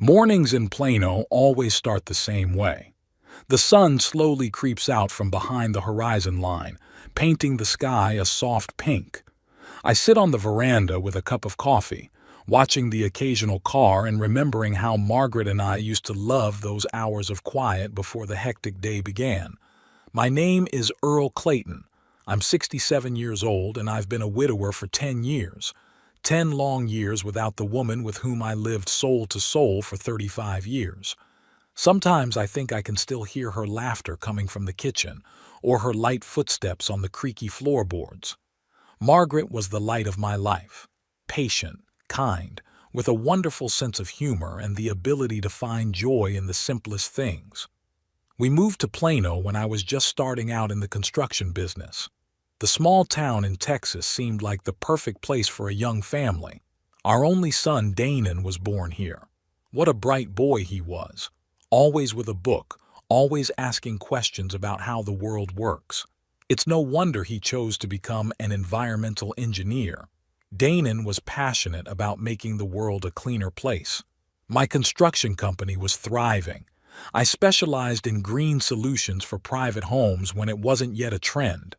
Mornings in Plano always start the same way. The sun slowly creeps out from behind the horizon line, painting the sky a soft pink. I sit on the veranda with a cup of coffee, watching the occasional car and remembering how Margaret and I used to love those hours of quiet before the hectic day began. My name is Earl Clayton. I'm 67 years old and I've been a widower for 10 years. 10 long years without the woman with whom I lived soul to soul for 35 years. Sometimes I think I can still hear her laughter coming from the kitchen, or her light footsteps on the creaky floorboards. Margaret was the light of my life. Patient, kind, with a wonderful sense of humor and the ability to find joy in the simplest things. We moved to Plano when I was just starting out in the construction business. The small town in Texas seemed like the perfect place for a young family. Our only son, Danon, was born here. What a bright boy he was. Always with a book, always asking questions about how the world works. It's no wonder he chose to become an environmental engineer. Danon was passionate about making the world a cleaner place. My construction company was thriving. I specialized in green solutions for private homes when it wasn't yet a trend.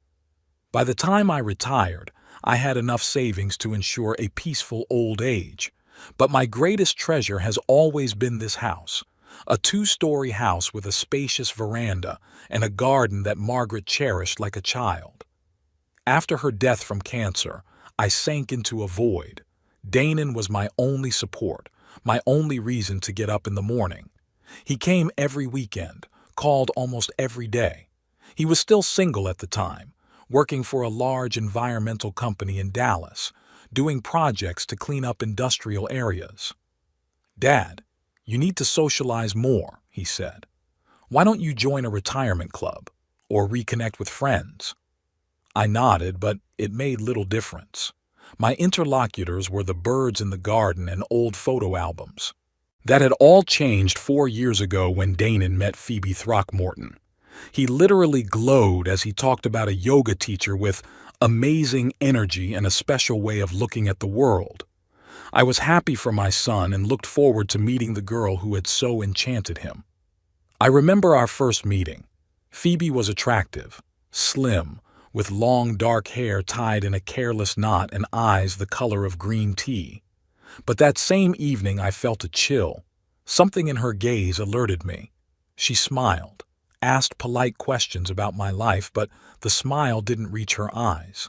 By the time I retired, I had enough savings to ensure a peaceful old age. But my greatest treasure has always been this house. A 2-story house with a spacious veranda and a garden that Margaret cherished like a child. After her death from cancer, I sank into a void. Danon was my only support, my only reason to get up in the morning. He came every weekend, called almost every day. He was still single at the time, working for a large environmental company in Dallas, doing projects to clean up industrial areas. "Dad, you need to socialize more," he said. "Why don't you join a retirement club or reconnect with friends?" I nodded, but it made little difference. My interlocutors were the birds in the garden and old photo albums. That had all changed 4 years ago when Danon met Phoebe Throckmorton. He literally glowed as he talked about a yoga teacher with amazing energy and a special way of looking at the world. I was happy for my son and looked forward to meeting the girl who had so enchanted him. I remember our first meeting. Phoebe was attractive, slim, with long dark hair tied in a careless knot and eyes the color of green tea. But that same evening I felt a chill. Something in her gaze alerted me. She smiled, asked polite questions about my life, but the smile didn't reach her eyes.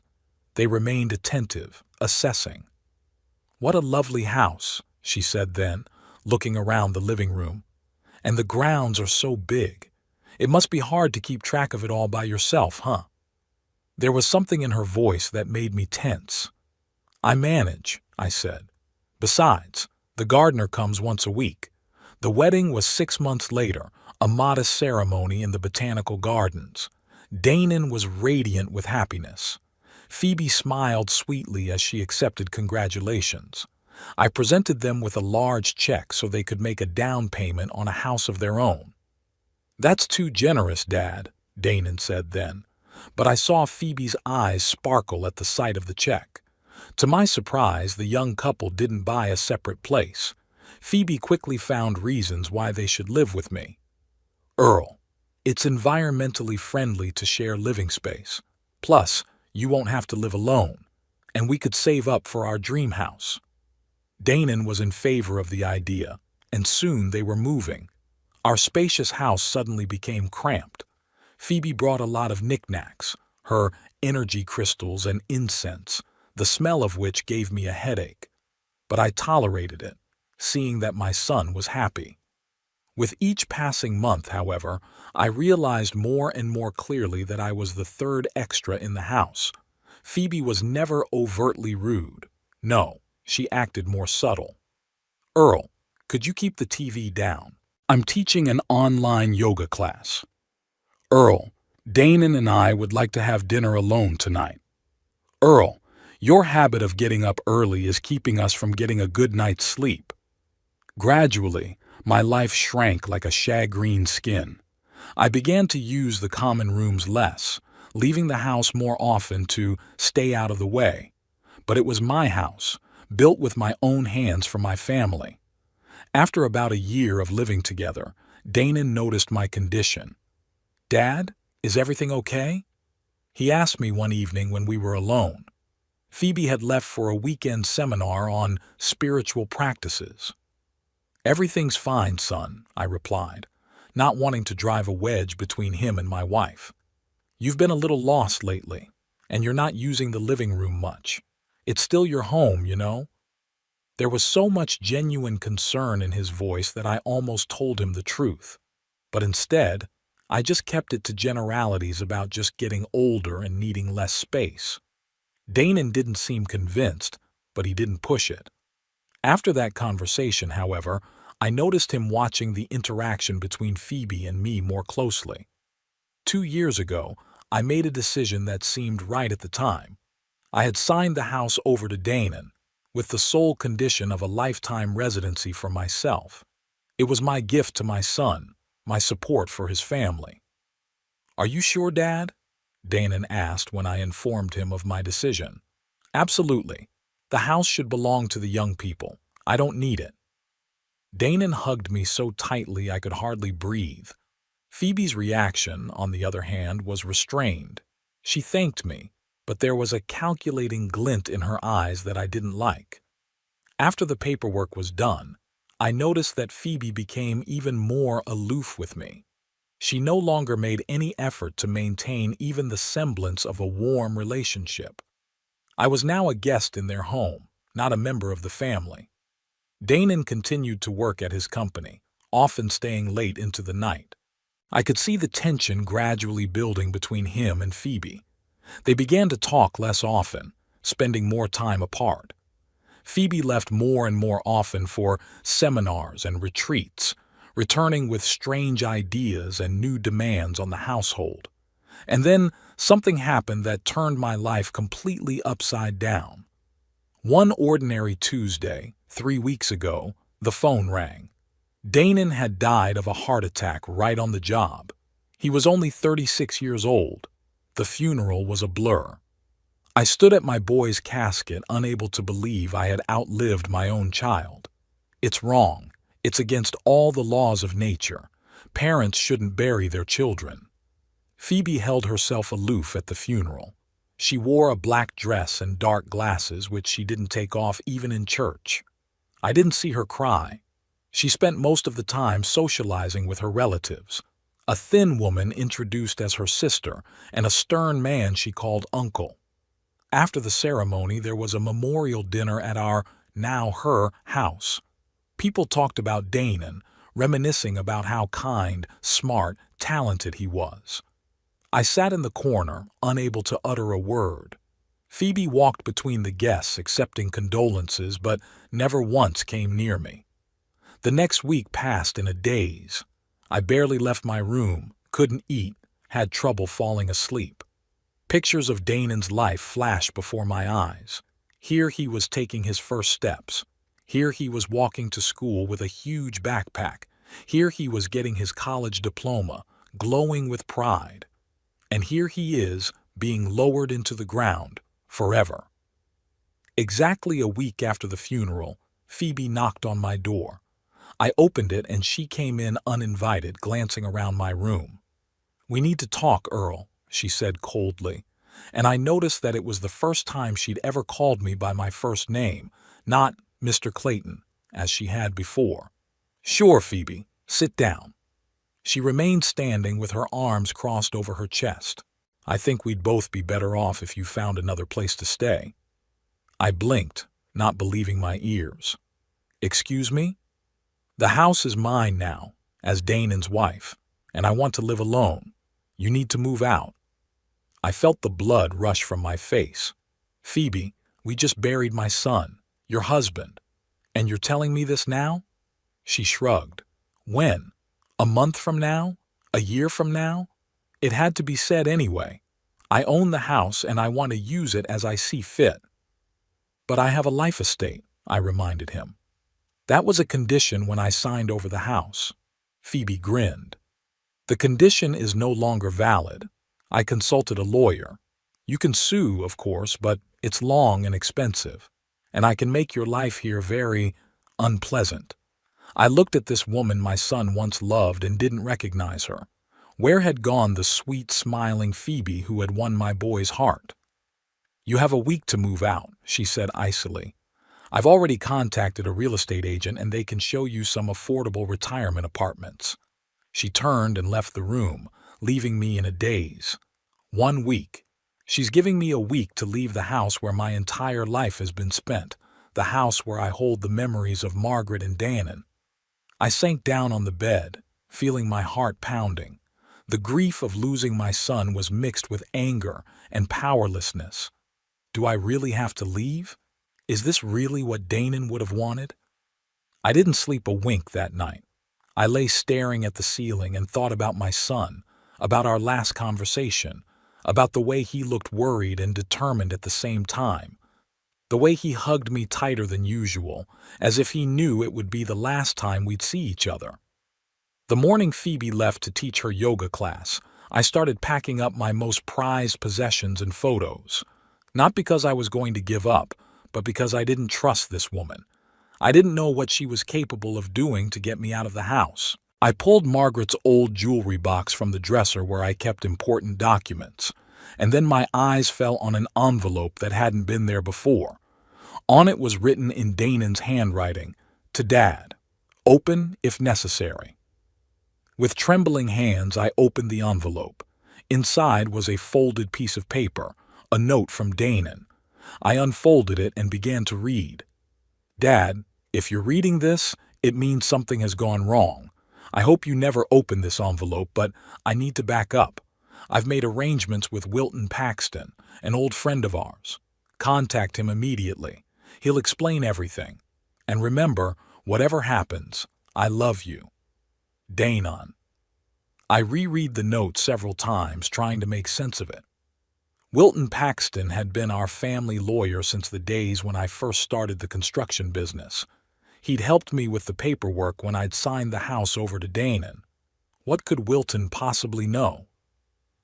They remained attentive, assessing. "What a lovely house," she said then, looking around the living room. "And the grounds are so big. It must be hard to keep track of it all by yourself, huh?" There was something in her voice that made me tense. "I manage," I said. "Besides, the gardener comes once a week." The wedding was 6 months later, a modest ceremony in the botanical gardens. Danon was radiant with happiness. Phoebe smiled sweetly as she accepted congratulations. I presented them with a large check so they could make a down payment on a house of their own. "That's too generous, Dad," Danon said then. But I saw Phoebe's eyes sparkle at the sight of the check. To my surprise, the young couple didn't buy a separate place. Phoebe quickly found reasons why they should live with me. "Earl, it's environmentally friendly to share living space. Plus, you won't have to live alone, and we could save up for our dream house." Danon was in favor of the idea, and soon they were moving. Our spacious house suddenly became cramped. Phoebe brought a lot of knickknacks, her energy crystals and incense, the smell of which gave me a headache. But I tolerated it, seeing that my son was happy. With each passing month, however, I realized more and more clearly that I was the third extra in the house. Phoebe was never overtly rude. No, she acted more subtle. "Earl, could you keep the TV down? I'm teaching an online yoga class." "Earl, Danon and I would like to have dinner alone tonight." "Earl, your habit of getting up early is keeping us from getting a good night's sleep." Gradually, my life shrank like a shagreen skin. I began to use the common rooms less, leaving the house more often to stay out of the way. But it was my house, built with my own hands for my family. After about a year of living together, Danon noticed my condition. "Dad, is everything okay?" He asked me one evening when we were alone. Phoebe had left for a weekend seminar on spiritual practices. "Everything's fine, son," I replied, not wanting to drive a wedge between him and my wife. "You've been a little lost lately, and you're not using the living room much. It's still your home, you know." There was so much genuine concern in his voice that I almost told him the truth. But instead, I just kept it to generalities about just getting older and needing less space. Danon didn't seem convinced, but he didn't push it. After that conversation, however, I noticed him watching the interaction between Phoebe and me more closely. 2 years ago, I made a decision that seemed right at the time. I had signed the house over to Danon, with the sole condition of a lifetime residency for myself. It was my gift to my son, my support for his family. "Are you sure, Dad?" Danon asked when I informed him of my decision. "Absolutely. The house should belong to the young people. I don't need it." Danon hugged me so tightly I could hardly breathe. Phoebe's reaction, on the other hand, was restrained. She thanked me, but there was a calculating glint in her eyes that I didn't like. After the paperwork was done, I noticed that Phoebe became even more aloof with me. She no longer made any effort to maintain even the semblance of a warm relationship. I was now a guest in their home, not a member of the family. Danon continued to work at his company, often staying late into the night. I could see the tension gradually building between him and Phoebe. They began to talk less often, spending more time apart. Phoebe left more and more often for seminars and retreats, returning with strange ideas and new demands on the household. And then something happened that turned my life completely upside down. One ordinary Tuesday, 3 weeks ago, the phone rang. Danon had died of a heart attack right on the job. He was only 36 years old. The funeral was a blur. I stood at my boy's casket, unable to believe I had outlived my own child. It's wrong. It's against all the laws of nature. Parents shouldn't bury their children. Phoebe held herself aloof at the funeral. She wore a black dress and dark glasses, which she didn't take off even in church. I didn't see her cry. She spent most of the time socializing with her relatives, a thin woman introduced as her sister and a stern man she called uncle. After the ceremony, there was a memorial dinner at our, now her, house. People talked about Danon, reminiscing about how kind, smart, talented he was. I sat in the corner, unable to utter a word. Phoebe walked between the guests, accepting condolences, but never once came near me. The next week passed in a daze. I barely left my room, couldn't eat, had trouble falling asleep. Pictures of Danon's life flashed before my eyes. Here he was taking his first steps. Here he was walking to school with a huge backpack. Here he was getting his college diploma, glowing with pride. And here he is, being lowered into the ground, forever. Exactly a week after the funeral, Phoebe knocked on my door. I opened it and she came in uninvited, glancing around my room. "We need to talk, Earl," she said coldly, and I noticed that it was the first time she'd ever called me by my first name, not Mr. Clayton, as she had before. "Sure, Phoebe, sit down." She remained standing with her arms crossed over her chest. "I think we'd both be better off if you found another place to stay." I blinked, not believing my ears. "Excuse me?" "The house is mine now, as Danon's wife, and I want to live alone. You need to move out." I felt the blood rush from my face. "Phoebe, we just buried my son, your husband, and you're telling me this now?" She shrugged. "When? A month from now? A year from now?" It had to be said anyway. I own the house and I want to use it as I see fit. "But I have a life estate," I reminded him. "That was a condition when I signed over the house." Phoebe grinned. "The condition is no longer valid. I consulted a lawyer. You can sue, of course, but it's long and expensive, and I can make your life here very unpleasant. I looked at this woman my son once loved and didn't recognize her. Where had gone the sweet, smiling Phoebe who had won my boy's heart? "You have a week to move out," she said icily. "I've already contacted a real estate agent and they can show you some affordable retirement apartments." She turned and left the room, leaving me in a daze. 1 week. She's giving me a week to leave the house where my entire life has been spent, the house where I hold the memories of Margaret and Dannon. I sank down on the bed, feeling my heart pounding. The grief of losing my son was mixed with anger and powerlessness. Do I really have to leave? Is this really what Dannon would have wanted? I didn't sleep a wink that night. I lay staring at the ceiling and thought about my son, about our last conversation, about the way he looked worried and determined at the same time, the way he hugged me tighter than usual, as if he knew it would be the last time we'd see each other. The morning Phoebe left to teach her yoga class, I started packing up my most prized possessions and photos. Not because I was going to give up, but because I didn't trust this woman. I didn't know what she was capable of doing to get me out of the house. I pulled Margaret's old jewelry box from the dresser where I kept important documents, and then my eyes fell on an envelope that hadn't been there before. On it was written in Dannon's handwriting, "To Dad. Open if necessary." With trembling hands, I opened the envelope. Inside was a folded piece of paper, a note from Dannon. I unfolded it and began to read. "Dad, if you're reading this, it means something has gone wrong. I hope you never open this envelope, but I need to back up. I've made arrangements with Wilton Paxton, an old friend of ours. Contact him immediately. He'll explain everything. And remember, whatever happens, I love you. Dannon." I reread the note several times, trying to make sense of it. Wilton Paxton had been our family lawyer since the days when I first started the construction business. He'd helped me with the paperwork when I'd signed the house over to Dannon. What could Wilton possibly know?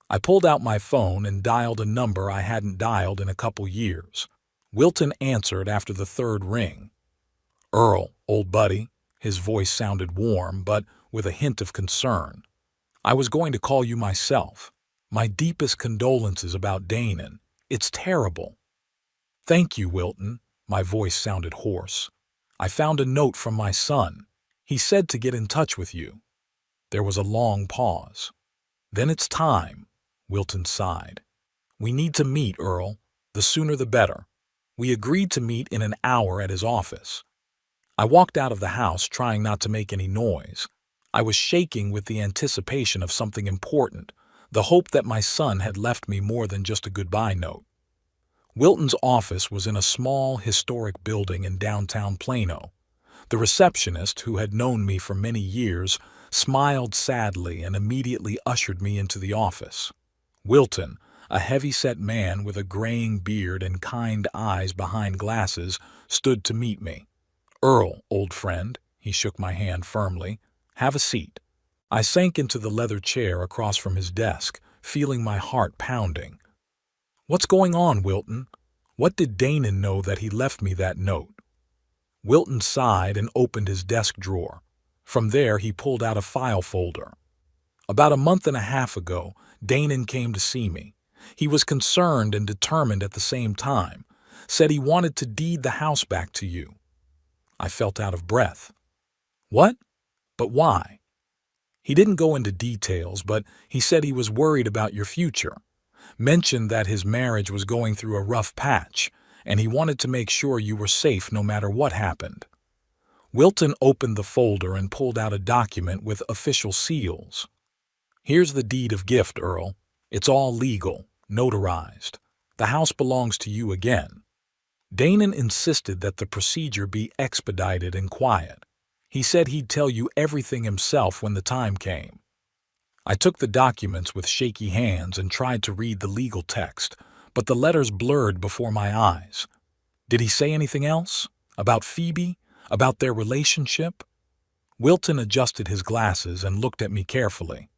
I pulled out my phone and dialed a number I hadn't dialed in a couple years. Wilton answered after the third ring. "Earl, old buddy." His voice sounded warm, but with a hint of concern. "I was going to call you myself. My deepest condolences about Dannon. It's terrible." "Thank you, Wilton." My voice sounded hoarse. "I found a note from my son. He said to get in touch with you." There was a long pause. "Then it's time," Wilton sighed. "We need to meet, Earl. The sooner the better." We agreed to meet in an hour at his office. I walked out of the house, trying not to make any noise. I was shaking with the anticipation of something important, the hope that my son had left me more than just a goodbye note. Wilton's office was in a small, historic building in downtown Plano. The receptionist, who had known me for many years, smiled sadly and immediately ushered me into the office. Wilton, a heavy-set man with a graying beard and kind eyes behind glasses, stood to meet me. "Earl, old friend," he shook my hand firmly. "Have a seat." I sank into the leather chair across from his desk, feeling my heart pounding. "What's going on, Wilton? What did Dannon know that he left me that note?" Wilton sighed and opened his desk drawer. From there, he pulled out a file folder. "About a month and a half ago, Dannon came to see me. He was concerned and determined at the same time. Said he wanted to deed the house back to you." I felt out of breath. "What? But why?" "He didn't go into details, but he said he was worried about your future. Mentioned that his marriage was going through a rough patch, and he wanted to make sure you were safe no matter what happened." Wilton opened the folder and pulled out a document with official seals. "Here's the deed of gift, Earl. It's all legal, notarized. The house belongs to you again." Dannon insisted that the procedure be expedited and quiet. He said he'd tell you everything himself when the time came. I took the documents with shaky hands and tried to read the legal text, but the letters blurred before my eyes. Did he say anything else? About Phoebe? About their relationship? Wilton adjusted his glasses and looked at me carefully.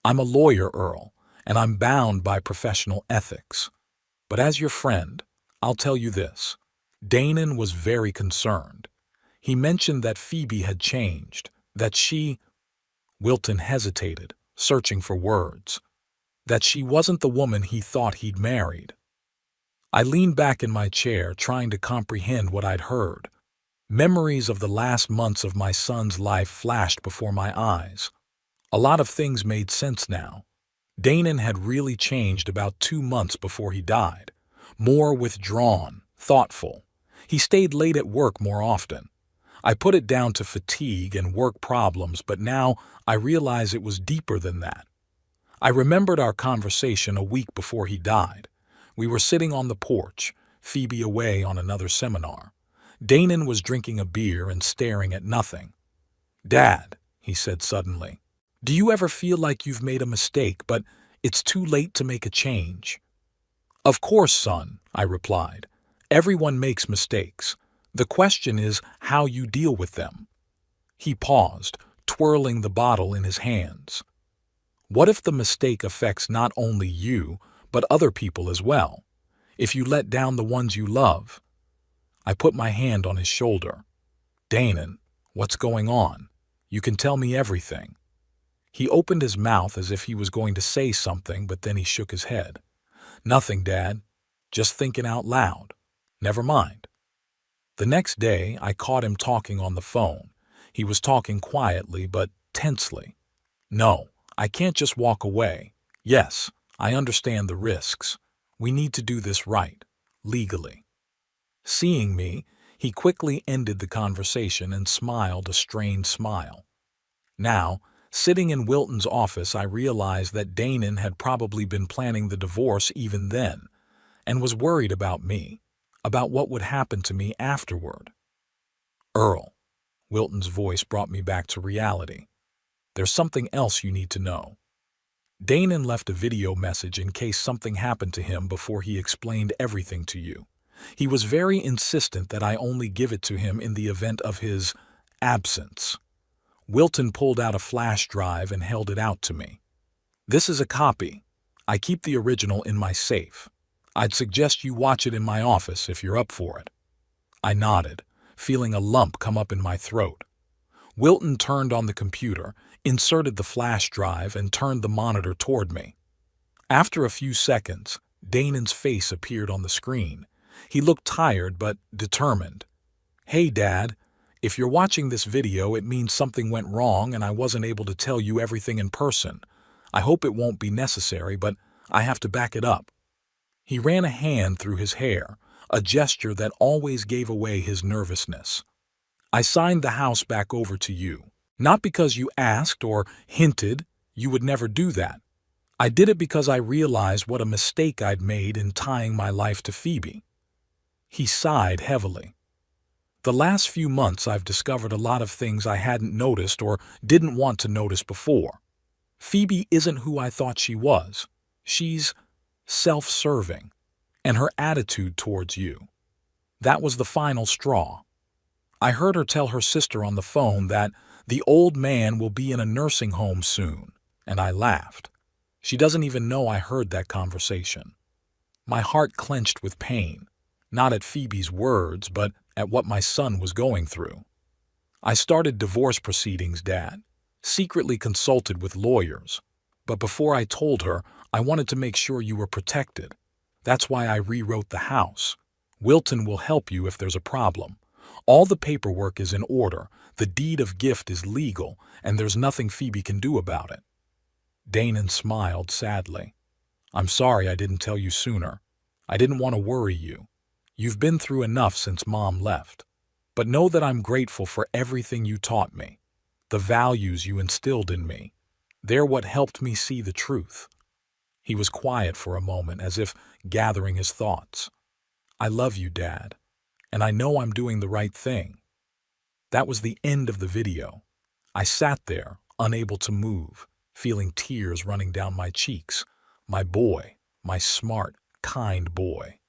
"I'm a lawyer, Earl, and I'm bound by professional ethics. But as your friend, I'll tell you this. Dannon was very concerned. He mentioned that Phoebe had changed, that she— Wilton hesitated, searching for words. That she wasn't the woman he thought he'd married. I leaned back in my chair, trying to comprehend what I'd heard. Memories of the last months of my son's life flashed before my eyes. A lot of things made sense now. Danon had really changed about 2 months before he died. More withdrawn, thoughtful. He stayed late at work more often. I put it down to fatigue and work problems, but now I realize it was deeper than that. I remembered our conversation a week before he died. We were sitting on the porch, Phoebe away on another seminar. Danon was drinking a beer and staring at nothing. "Dad," he said suddenly, "do you ever feel like you've made a mistake, but it's too late to make a change?" "Of course, son," I replied. "Everyone makes mistakes. The question is how you deal with them." He paused, twirling the bottle in his hands. "What if the mistake affects not only you, but other people as well? If you let down the ones you love?" I put my hand on his shoulder. "Danon, what's going on? You can tell me everything." He opened his mouth as if he was going to say something, but then he shook his head. "Nothing, Dad. Just thinking out loud. Never mind." The next day, I caught him talking on the phone. He was talking quietly, but tensely. "No, I can't just walk away. Yes, I understand the risks. We need to do this right, legally." Seeing me, he quickly ended the conversation and smiled a strained smile. Now, sitting in Wilton's office, I realized that Danon had probably been planning the divorce even then, and was worried about me, about what would happen to me afterward. "Earl," Wilton's voice brought me back to reality. "There's something else you need to know." Danon left a video message in case something happened to him before he explained everything to you. He was very insistent that I only give it to him in the event of his absence. Wilton pulled out a flash drive and held it out to me. "This is a copy. I keep the original in my safe. I'd suggest you watch it in my office if you're up for it." I nodded, feeling a lump come up in my throat. Wilton turned on the computer, inserted the flash drive, and turned the monitor toward me. After a few seconds, Danon's face appeared on the screen. He looked tired but determined. "Hey, Dad, if you're watching this video, it means something went wrong and I wasn't able to tell you everything in person. I hope it won't be necessary, but I have to back it up." He ran a hand through his hair, a gesture that always gave away his nervousness. "I signed the house back over to you, not because you asked or hinted. You would never do that. I did it because I realized what a mistake I'd made in tying my life to Phoebe." He sighed heavily. "The last few months I've discovered a lot of things I hadn't noticed or didn't want to notice before. Phoebe isn't who I thought she was. She's self-serving, and her attitude towards you. That was the final straw. I heard her tell her sister on the phone that the old man will be in a nursing home soon, and I laughed. She doesn't even know I heard that conversation." My heart clenched with pain, not at Phoebe's words, but at what my son was going through. "I started divorce proceedings, Dad, secretly consulted with lawyers. But before I told her, I wanted to make sure you were protected. That's why I rewrote the house. Wilton will help you if there's a problem. All the paperwork is in order, the deed of gift is legal, and there's nothing Phoebe can do about it." Danon smiled sadly. "I'm sorry I didn't tell you sooner. I didn't want to worry you. You've been through enough since Mom left. But know that I'm grateful for everything you taught me, the values you instilled in me. They're what helped me see the truth." He was quiet for a moment, as if gathering his thoughts. "I love you, Dad, and I know I'm doing the right thing." That was the end of the video. I sat there, unable to move, feeling tears running down my cheeks. My boy, my smart, kind boy.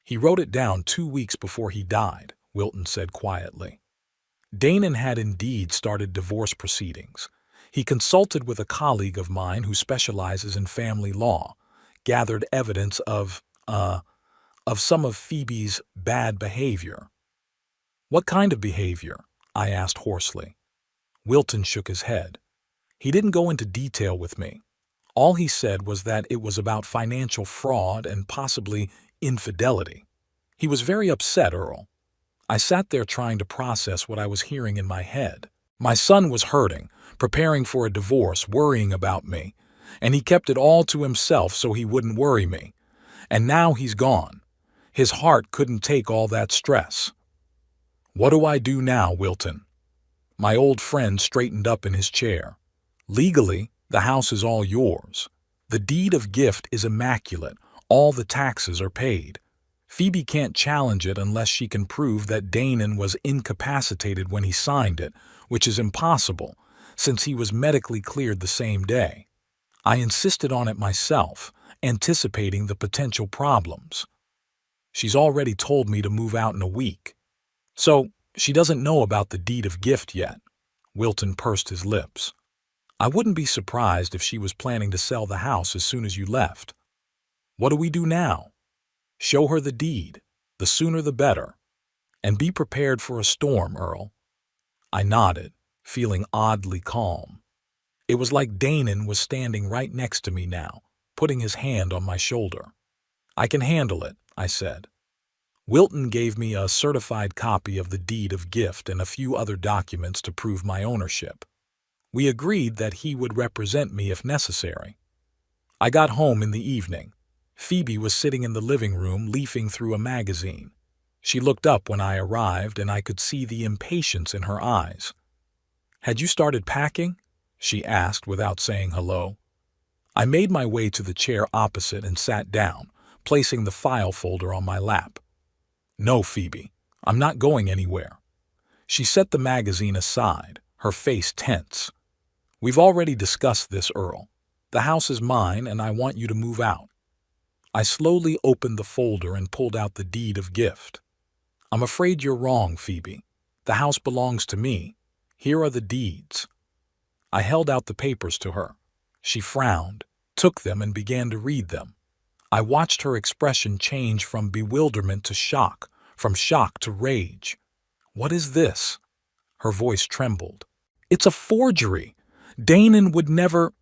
"He wrote it down 2 weeks before he died," Wilton said quietly. Danon had indeed started divorce proceedings. He consulted with a colleague of mine who specializes in family law, gathered evidence of some of Phoebe's bad behavior. What kind of behavior? I asked hoarsely. Wilton shook his head. He didn't go into detail with me. All he said was that it was about financial fraud and possibly infidelity. He was very upset, Earl. I sat there trying to process what I was hearing in my head. My son was hurting, preparing for a divorce, worrying about me, and he kept it all to himself so he wouldn't worry me. And now he's gone. His heart couldn't take all that stress. What do I do now, Wilton? My old friend straightened up in his chair. Legally, the house is all yours. The deed of gift is immaculate. All the taxes are paid. Phoebe can't challenge it unless she can prove that Danon was incapacitated when he signed it, which is impossible, since he was medically cleared the same day. I insisted on it myself, anticipating the potential problems. She's already told me to move out in a week. So, she doesn't know about the deed of gift yet. Wilton pursed his lips. I wouldn't be surprised if she was planning to sell the house as soon as you left. What do we do now? Show her the deed, the sooner the better. And be prepared for a storm, Earl. I nodded, feeling oddly calm. It was like Danon was standing right next to me now, putting his hand on my shoulder. I can handle it, I said. Wilton gave me a certified copy of the deed of gift and a few other documents to prove my ownership. We agreed that he would represent me if necessary. I got home in the evening. Phoebe was sitting in the living room leafing through a magazine. She looked up when I arrived, and I could see the impatience in her eyes. Had you started packing? She asked without saying hello. I made my way to the chair opposite and sat down, placing the file folder on my lap. No, Phoebe, I'm not going anywhere. She set the magazine aside, her face tense. We've already discussed this, Earl. The house is mine, and I want you to move out. I slowly opened the folder and pulled out the deed of gift. I'm afraid you're wrong, Phoebe. The house belongs to me. Here are the deeds. I held out the papers to her. She frowned, took them, and began to read them. I watched her expression change from bewilderment to shock, from shock to rage. What is this? Her voice trembled. It's a forgery. Danon would never...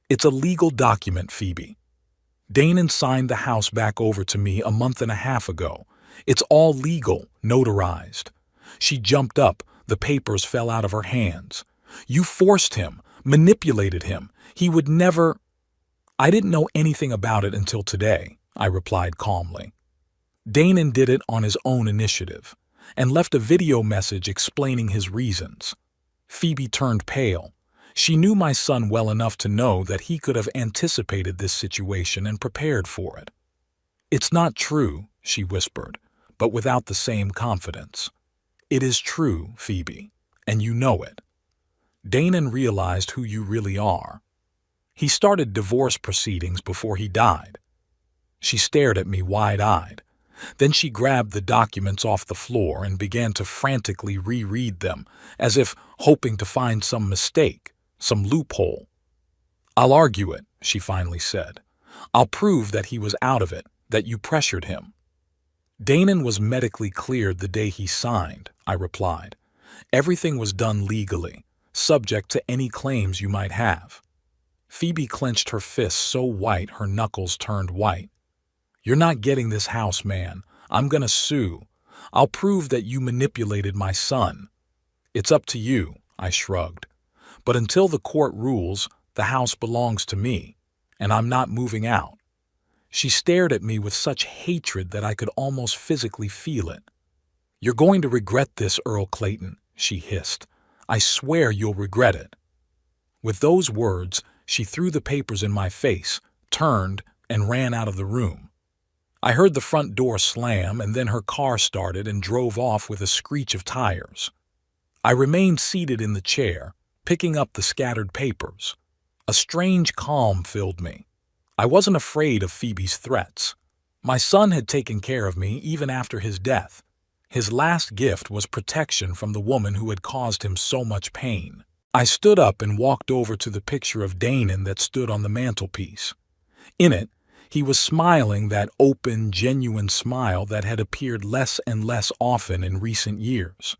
It's a legal document, Phoebe. Danon signed the house back over to me a month and a half ago. It's all legal, notarized. She jumped up. The papers fell out of her hands. You forced him, manipulated him. He would never... I didn't know anything about it until today, I replied calmly. Danon did it on his own initiative, and left a video message explaining his reasons. Phoebe turned pale. She knew my son well enough to know that he could have anticipated this situation and prepared for it. It's not true, she whispered, but without the same confidence. It is true, Phoebe, and you know it. Danon realized who you really are. He started divorce proceedings before he died. She stared at me wide-eyed. Then she grabbed the documents off the floor and began to frantically reread them, as if hoping to find some mistake, some loophole. I'll argue it, she finally said. I'll prove that he was out of it, that you pressured him. Danon was medically cleared the day he signed, I replied. Everything was done legally, subject to any claims you might have. Phoebe clenched her fists so white her knuckles turned white. You're not getting this house, man. I'm gonna sue. I'll prove that you manipulated my son. It's up to you, I shrugged. But until the court rules, the house belongs to me, and I'm not moving out. She stared at me with such hatred that I could almost physically feel it. You're going to regret this, Earl Clayton, she hissed. I swear you'll regret it. With those words, she threw the papers in my face, turned, and ran out of the room. I heard the front door slam, and then her car started and drove off with a screech of tires. I remained seated in the chair, picking up the scattered papers. A strange calm filled me. I wasn't afraid of Phoebe's threats. My son had taken care of me even after his death. His last gift was protection from the woman who had caused him so much pain. I stood up and walked over to the picture of Danon that stood on the mantelpiece. In it, He was smiling that open, genuine smile that had appeared less and less often in recent years.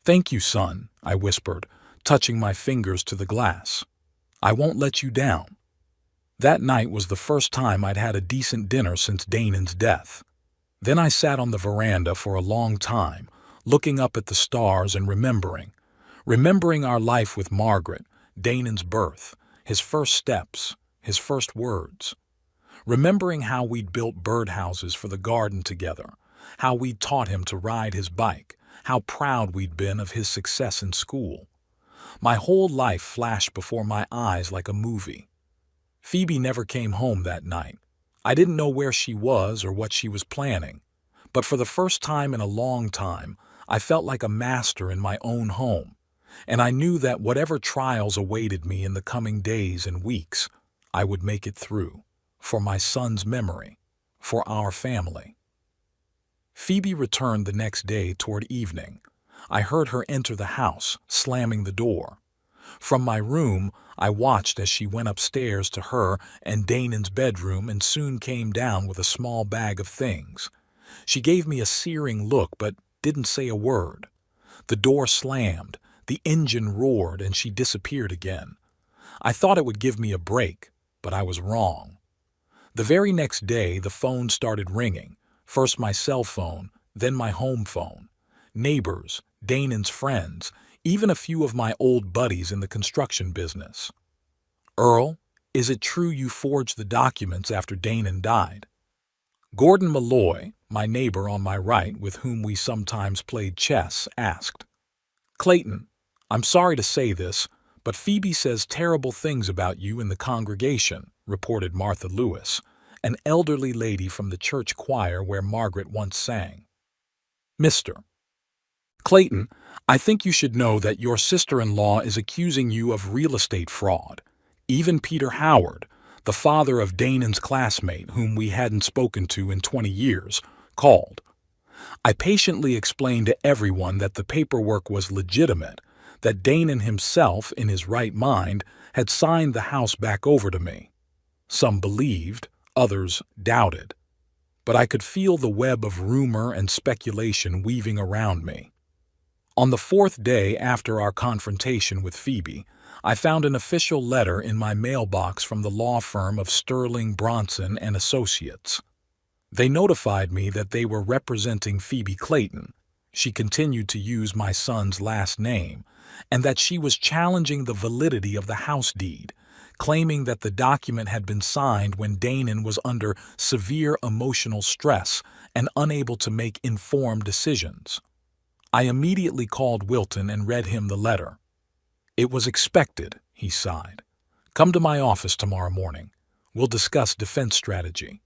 "Thank you, son," I whispered, touching my fingers to the glass. "I won't let you down." That night was the first time I'd had a decent dinner since Danon's death. Then I sat on the veranda for a long time, looking up at the stars and remembering our life with Margaret, Danon's birth, his first steps, his first words. Remembering how we'd built birdhouses for the garden together, how we'd taught him to ride his bike, how proud we'd been of his success in school. My whole life flashed before my eyes like a movie. Phoebe never came home that night. I didn't know where she was or what she was planning, but for the first time in a long time, I felt like a master in my own home, and I knew that whatever trials awaited me in the coming days and weeks, I would make it through, for my son's memory, for our family. Phoebe returned the next day toward evening. I heard her enter the house, slamming the door. From my room, I watched as she went upstairs to her and Danon's bedroom and soon came down with a small bag of things. She gave me a searing look but didn't say a word. The door slammed, the engine roared, and she disappeared again. I thought it would give me a break, but I was wrong. The very next day, the phone started ringing. First my cell phone, then my home phone. Neighbors, Danon's friends, even a few of my old buddies in the construction business. "Earl, is it true you forged the documents after Danon died?" Gordon Malloy, my neighbor on my right with whom we sometimes played chess, asked. "Clayton, I'm sorry to say this, but Phoebe says terrible things about you in the congregation," reported Martha Lewis, an elderly lady from the church choir where Margaret once sang. "Mr. Clayton, I think you should know that your sister-in-law is accusing you of real estate fraud. Even Peter Howard, the father of Danon's classmate whom we hadn't spoken to in 20 years, called. I patiently explained to everyone that the paperwork was legitimate, that Danon himself, in his right mind, had signed the house back over to me. Some believed, others doubted. But I could feel the web of rumor and speculation weaving around me. On the fourth day after our confrontation with Phoebe, I found an official letter in my mailbox from the law firm of Sterling, Bronson and Associates. They notified me that they were representing Phoebe Clayton. She continued to use my son's last name, and that she was challenging the validity of the house deed, claiming that the document had been signed when Danon was under severe emotional stress and unable to make informed decisions. I immediately called Wilton and read him the letter. "It was expected," he sighed. "Come to my office tomorrow morning. We'll discuss defense strategy."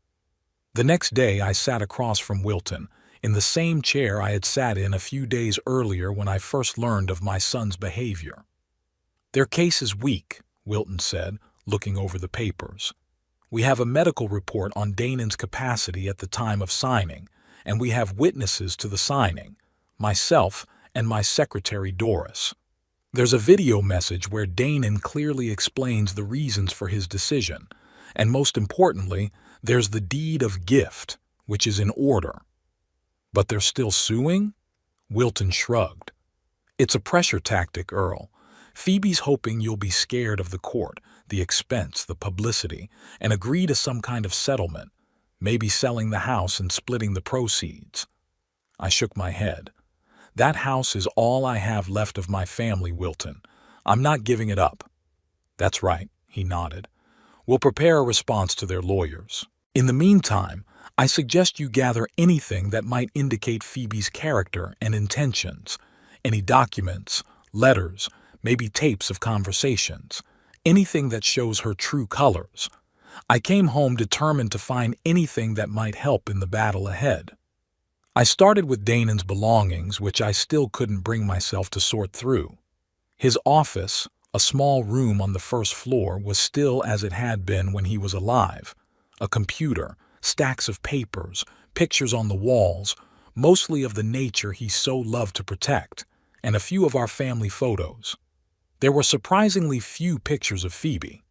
The next day I sat across from Wilton, in the same chair I had sat in a few days earlier when I first learned of my son's behavior. "Their case is weak," Wilton said, looking over the papers. "We have a medical report on Danon's capacity at the time of signing, and we have witnesses to the signing, myself and my secretary Doris. There's a video message where Danon clearly explains the reasons for his decision, and most importantly, there's the deed of gift, which is in order." "But they're still suing?" Wilton shrugged. "It's a pressure tactic, Earl. Phoebe's hoping you'll be scared of the court, the expense, the publicity, and agree to some kind of settlement, maybe selling the house and splitting the proceeds." I shook my head. "That house is all I have left of my family, Wilton. I'm not giving it up." "That's right," he nodded. "We'll prepare a response to their lawyers. In the meantime, I suggest you gather anything that might indicate Phoebe's character and intentions. Any documents, letters, maybe tapes of conversations. Anything that shows her true colors. I came home determined to find anything that might help in the battle ahead. I started with Danon's belongings, which I still couldn't bring myself to sort through. His office, a small room on the first floor, was still as it had been when he was alive. A computer, stacks of papers, pictures on the walls, mostly of the nature he so loved to protect, and a few of our family photos. There were surprisingly few pictures of Phoebe.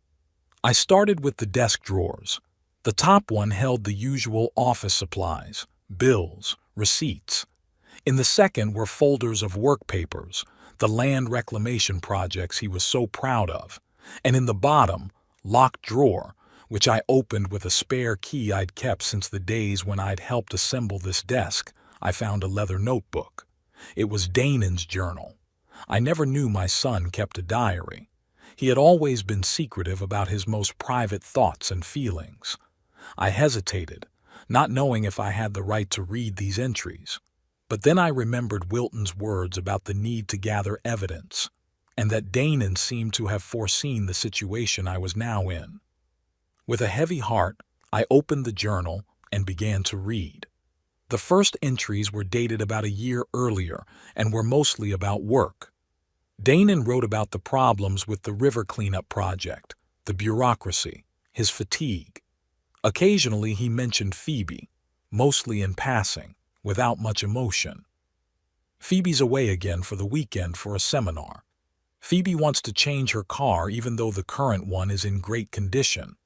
I started with the desk drawers. The top one held the usual office supplies, bills, receipts. In the second were folders of work papers, the land reclamation projects he was so proud of. And in the bottom, locked drawer, which I opened with a spare key I'd kept since the days when I'd helped assemble this desk, I found a leather notebook. It was Damon's journal. I never knew my son kept a diary. He had always been secretive about his most private thoughts and feelings. I hesitated, not knowing if I had the right to read these entries. But then I remembered Wilton's words about the need to gather evidence, and that Damon seemed to have foreseen the situation I was now in. With a heavy heart, I opened the journal and began to read. The first entries were dated about a year earlier and were mostly about work. Damon wrote about the problems with the river cleanup project, the bureaucracy, his fatigue. Occasionally he mentioned Phoebe, mostly in passing, without much emotion. Phoebe's away again for the weekend for a seminar. Phoebe wants to change her car even though the current one is in great condition.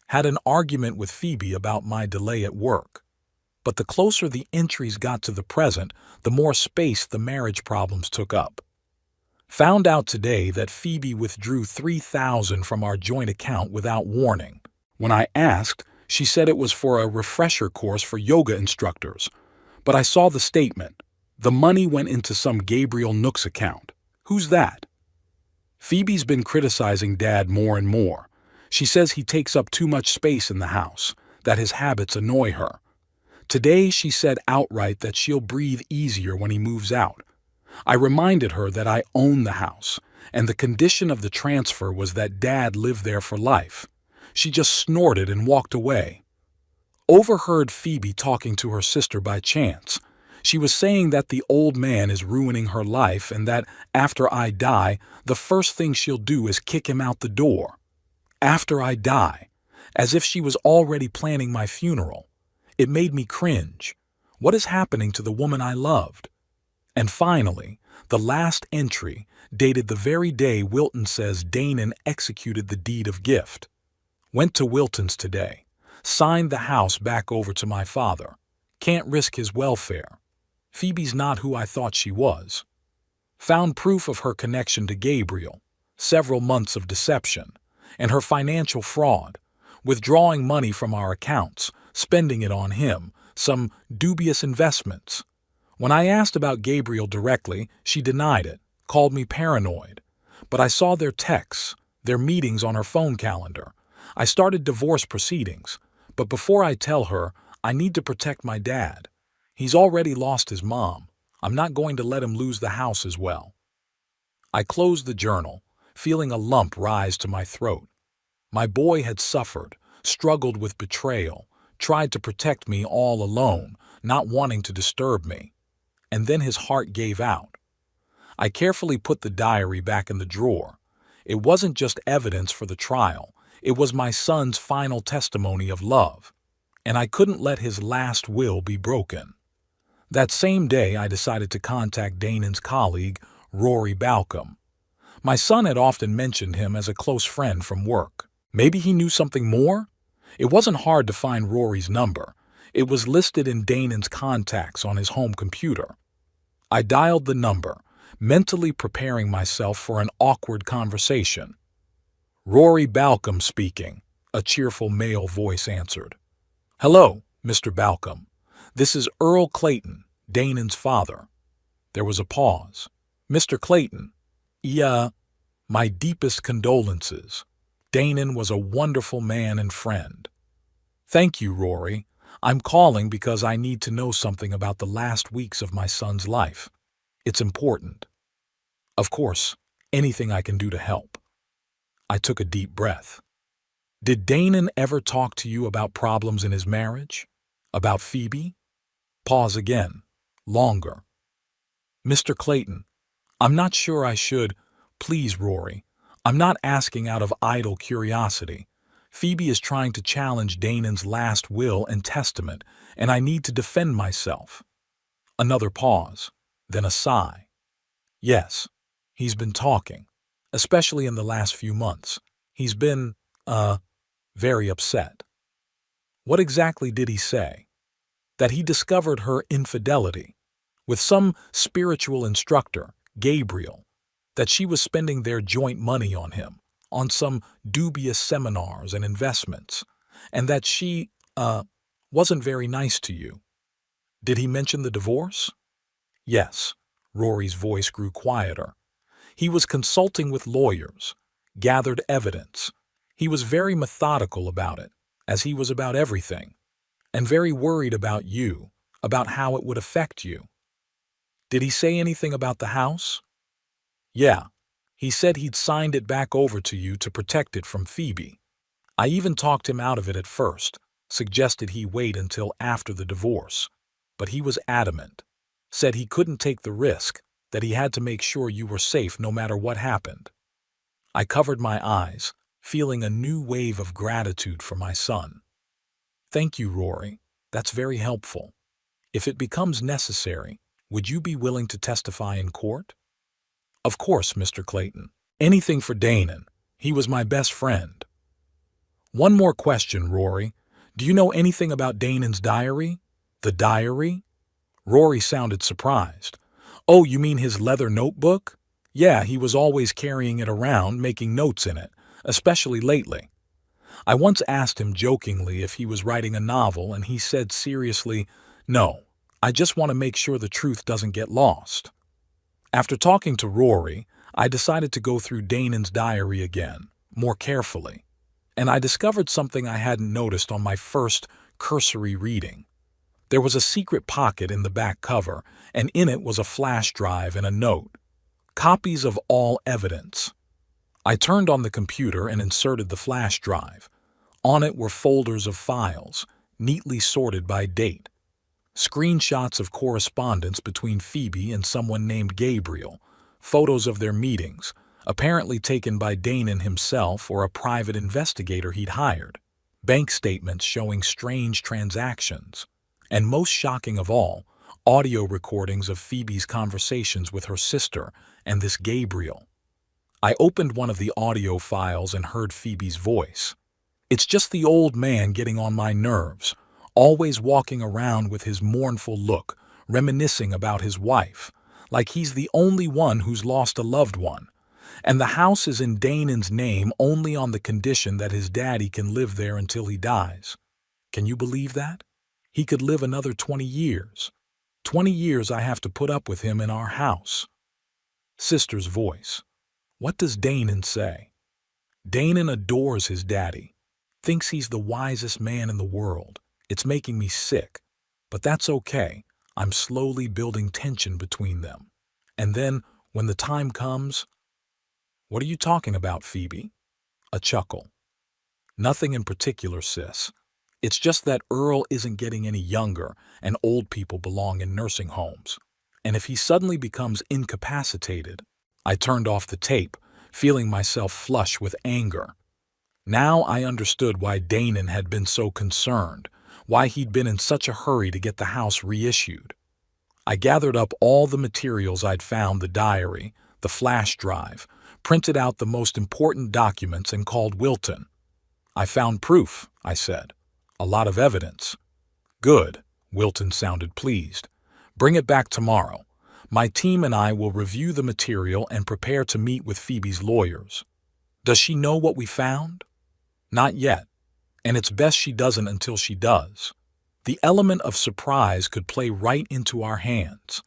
Had an argument with Phoebe about my delay at work. But the closer the entries got to the present, the more space the marriage problems took up. Found out today that Phoebe withdrew $3,000 from our joint account without warning. When I asked, she said it was for a refresher course for yoga instructors. But I saw the statement. The money went into some Gabriel Nook's account. Who's that? Phoebe's been criticizing Dad more and more. She says he takes up too much space in the house, that his habits annoy her. Today she said outright that she'll breathe easier when he moves out. I reminded her that I own the house, and the condition of the transfer was that Dad lived there for life. She just snorted and walked away. Overheard Phoebe talking to her sister by chance. She was saying that the old man is ruining her life and that after I die, the first thing she'll do is kick him out the door. After I die, as if she was already planning my funeral. It made me cringe. What is happening to the woman I loved? And finally, the last entry, dated the very day Wilton says Damon executed the deed of gift. Went to Wilton's today. Signed the house back over to my father. Can't risk his welfare. Phoebe's not who I thought she was. Found proof of her connection to Gabriel, several months of deception, and her financial fraud, withdrawing money from our accounts, spending it on him, some dubious investments. When I asked about Gabriel directly, she denied it, called me paranoid. But I saw their texts, their meetings on her phone calendar. I started divorce proceedings. But before I tell her, I need to protect my dad. He's already lost his mom. I'm not going to let him lose the house as well. I closed the journal, feeling a lump rise to my throat. My boy had suffered, struggled with betrayal, tried to protect me all alone, not wanting to disturb me. And then his heart gave out. I carefully put the diary back in the drawer. It wasn't just evidence for the trial. It was my son's final testimony of love, and I couldn't let his last will be broken. That same day, I decided to contact Damon's colleague, Rory Balcom. My son had often mentioned him as a close friend from work. Maybe he knew something more? It wasn't hard to find Rory's number. It was listed in Damon's contacts on his home computer. I dialed the number, mentally preparing myself for an awkward conversation. Rory Balcom speaking, a cheerful male voice answered. Hello, Mr. Balcom. This is Earl Clayton, Damon's father. There was a pause. Mr. Clayton, my deepest condolences. Damon was a wonderful man and friend. Thank you, Rory. I'm calling because I need to know something about the last weeks of my son's life. It's important. Of course, anything I can do to help. I took a deep breath. Did Damon ever talk to you about problems in his marriage? About Phoebe? Pause again. Longer. Mr. Clayton, I'm not sure I should. Please, Rory. I'm not asking out of idle curiosity. Phoebe is trying to challenge Damon's last will and testament, and I need to defend myself. Another pause, then a sigh. Yes, he's been talking. Especially in the last few months. He's been, very upset. What exactly did he say? That he discovered her infidelity with some spiritual instructor, Gabriel, that she was spending their joint money on him, on some dubious seminars and investments, and that she, wasn't very nice to you. Did he mention the divorce? Yes. Rory's voice grew quieter. He was consulting with lawyers, gathered evidence. He was very methodical about it, as he was about everything, and very worried about you, about how it would affect you. Did he say anything about the house? Yeah. He said he'd signed it back over to you to protect it from Phoebe. I even talked him out of it at first, suggested he wait until after the divorce. But he was adamant, said he couldn't take the risk, that he had to make sure you were safe no matter what happened. I covered my eyes, feeling a new wave of gratitude for my son. Thank you, Rory. That's very helpful. If it becomes necessary, would you be willing to testify in court? Of course, Mr. Clayton. Anything for Danon. He was my best friend. One more question, Rory. Do you know anything about Danon's diary? The diary? Rory sounded surprised. Oh, you mean his leather notebook? Yeah, he was always carrying it around, making notes in it, especially lately. I once asked him jokingly if he was writing a novel, and he said seriously, "No, I just want to make sure the truth doesn't get lost." After talking to Rory, I decided to go through Danon's diary again, more carefully, and I discovered something I hadn't noticed on my first cursory reading. There was a secret pocket in the back cover, and in it was a flash drive and a note. Copies of all evidence. I turned on the computer and inserted the flash drive. On it were folders of files, neatly sorted by date. Screenshots of correspondence between Phoebe and someone named Gabriel, photos of their meetings, apparently taken by Danon himself or a private investigator he'd hired, bank statements showing strange transactions, and most shocking of all, audio recordings of Phoebe's conversations with her sister and this Gabriel. I opened one of the audio files and heard Phoebe's voice. It's just the old man getting on my nerves, always walking around with his mournful look, reminiscing about his wife, like he's the only one who's lost a loved one. And the house is in Danon's name only on the condition that his daddy can live there until he dies. Can you believe that? He could live another 20 years. 20 years I have to put up with him in our house. Sister's voice. What does Danon say? Danon adores his daddy, thinks he's the wisest man in the world. It's making me sick, but that's okay. I'm slowly building tension between them. And then, when the time comes, what are you talking about, Phoebe? A chuckle. Nothing in particular, sis. It's just that Earl isn't getting any younger, and old people belong in nursing homes. And if he suddenly becomes incapacitated, I turned off the tape, feeling myself flush with anger. Now I understood why Danon had been so concerned, why he'd been in such a hurry to get the house reissued. I gathered up all the materials I'd found, the diary, the flash drive, printed out the most important documents and called Wilton. I found proof, I said. A lot of evidence. Good, Wilton sounded pleased. Bring it back tomorrow. My team and I will review the material and prepare to meet with Phoebe's lawyers. Does she know what we found? Not yet, and it's best she doesn't until she does. The element of surprise could play right into our hands.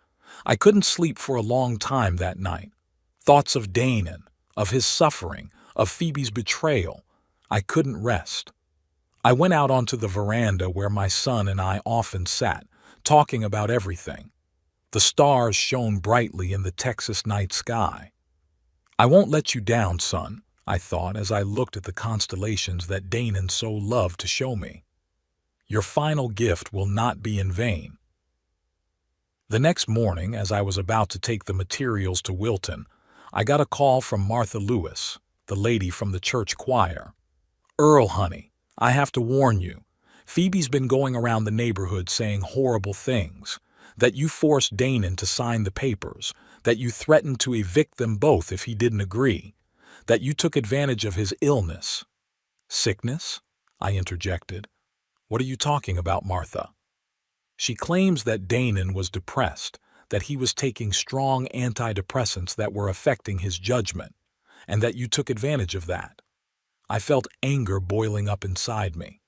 I couldn't sleep for a long time that night. Thoughts of Danon, of his suffering, of Phoebe's betrayal. I couldn't rest. I went out onto the veranda where my son and I often sat, talking about everything. The stars shone brightly in the Texas night sky. I won't let you down, son, I thought as I looked at the constellations that Danon so loved to show me. Your final gift will not be in vain. The next morning, as I was about to take the materials to Wilton, I got a call from Martha Lewis, the lady from the church choir. Earl, honey, I have to warn you. Phoebe's been going around the neighborhood saying horrible things, that you forced Danon to sign the papers, that you threatened to evict them both if he didn't agree, that you took advantage of his illness. Sickness? I interjected. What are you talking about, Martha? She claims that Danon was depressed, that he was taking strong antidepressants that were affecting his judgment, and that you took advantage of that. I felt anger boiling up inside me.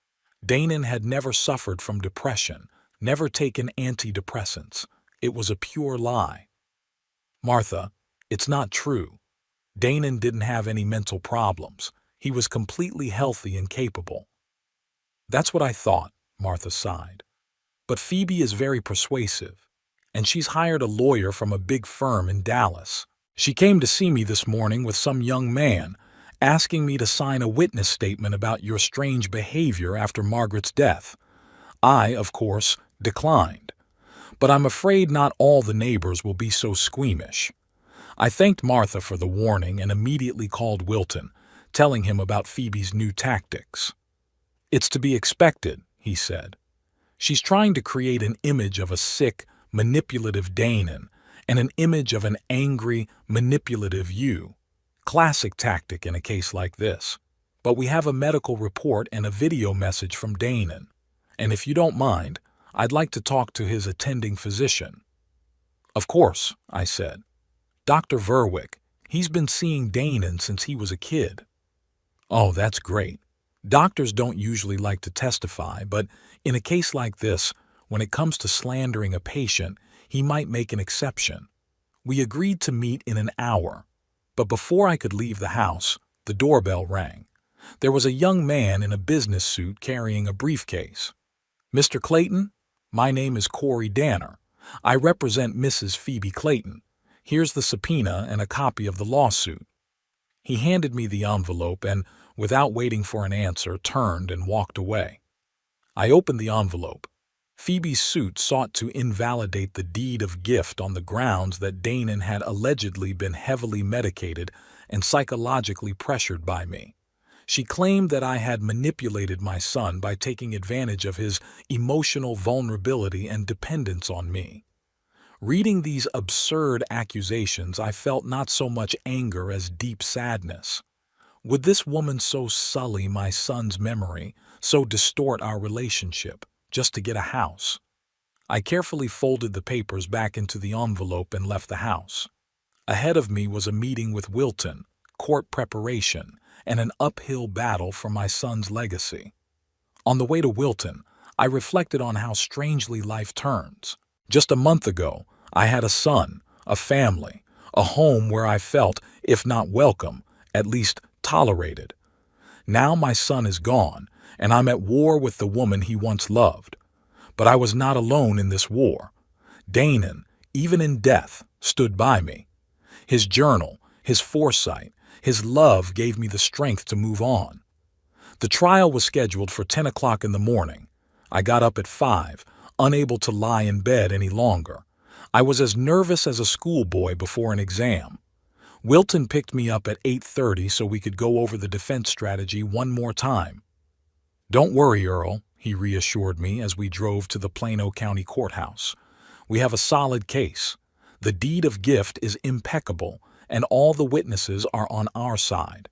Danon had never suffered from depression, never taken antidepressants. It was a pure lie. Martha, it's not true. Danon didn't have any mental problems. He was completely healthy and capable. That's what I thought, Martha sighed. But Phoebe is very persuasive, and she's hired a lawyer from a big firm in Dallas. She came to see me this morning with some young man, asking me to sign a witness statement about your strange behavior after Margaret's death. I, of course, declined. But I'm afraid not all the neighbors will be so squeamish. I thanked Martha for the warning and immediately called Wilton, telling him about Phoebe's new tactics. It's to be expected, he said. She's trying to create an image of a sick, manipulative Danon and an image of an angry, manipulative you. Classic tactic in a case like this. But we have a medical report and a video message from Danon. And if you don't mind, I'd like to talk to his attending physician. Of course, I said. Dr. Verwick, he's been seeing Danon since he was a kid. Oh, that's great. Doctors don't usually like to testify, but in a case like this, when it comes to slandering a patient, he might make an exception. We agreed to meet in an hour, but before I could leave the house, the doorbell rang. There was a young man in a business suit carrying a briefcase. Mr. Clayton, my name is Corey Danner. I represent Mrs. Phoebe Clayton. Here's the subpoena and a copy of the lawsuit. He handed me the envelope and, without waiting for an answer, turned and walked away. I opened the envelope. Phoebe's suit sought to invalidate the deed of gift on the grounds that Danon had allegedly been heavily medicated and psychologically pressured by me. She claimed that I had manipulated my son by taking advantage of his emotional vulnerability and dependence on me. Reading these absurd accusations, I felt not so much anger as deep sadness. Would this woman so sully my son's memory, so distort our relationship, just to get a house? I carefully folded the papers back into the envelope and left the house. Ahead of me was a meeting with Wilton, court preparation, and an uphill battle for my son's legacy. On the way to Wilton, I reflected on how strangely life turns. Just a month ago, I had a son, a family, a home where I felt, if not welcome, at least tolerated. Now my son is gone, and I'm at war with the woman he once loved. But I was not alone in this war. Danon, even in death, stood by me. His journal, his foresight, his love gave me the strength to move on. The trial was scheduled for 10 o'clock in the morning. I got up at 5, unable to lie in bed any longer. I was as nervous as a schoolboy before an exam. Wilton picked me up at 8:30 so we could go over the defense strategy one more time. Don't worry, Earl, he reassured me as we drove to the Plano County Courthouse. We have a solid case. The deed of gift is impeccable, and all the witnesses are on our side.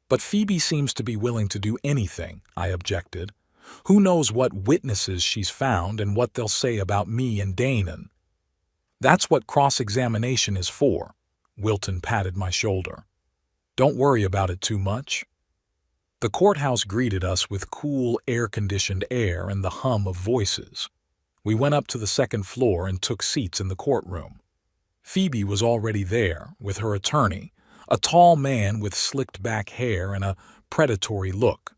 But Phoebe seems to be willing to do anything, I objected. Who knows what witnesses she's found and what they'll say about me and Danon? That's what cross-examination is for. Wilton patted my shoulder. Don't worry about it too much. The courthouse greeted us with cool, air-conditioned air and the hum of voices. We went up to the second floor and took seats in the courtroom. Phoebe was already there, with her attorney, a tall man with slicked-back hair and a predatory look.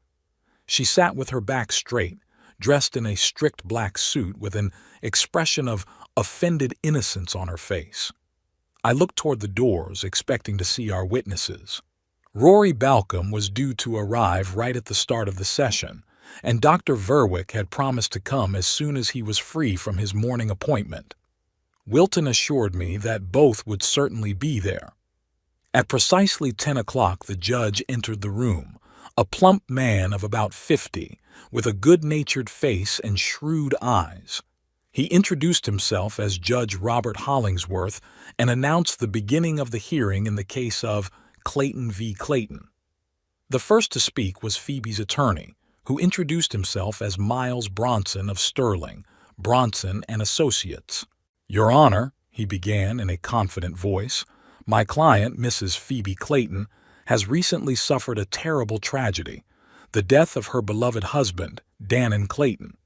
She sat with her back straight, dressed in a strict black suit with an expression of offended innocence on her face. I looked toward the doors, expecting to see our witnesses. Rory Balcom was due to arrive right at the start of the session, and Dr. Verwick had promised to come as soon as he was free from his morning appointment. Wilton assured me that both would certainly be there. At precisely 10 o'clock, the judge entered the room, a plump man of about 50, with a good-natured face and shrewd eyes. He introduced himself as Judge Robert Hollingsworth and announced the beginning of the hearing in the case of Clayton v. Clayton. The first to speak was Phoebe's attorney, who introduced himself as Miles Bronson of Sterling, Bronson and Associates. "Your Honor," he began in a confident voice, "my client, Mrs. Phoebe Clayton, has recently suffered a terrible tragedy, the death of her beloved husband, Dannon Clayton.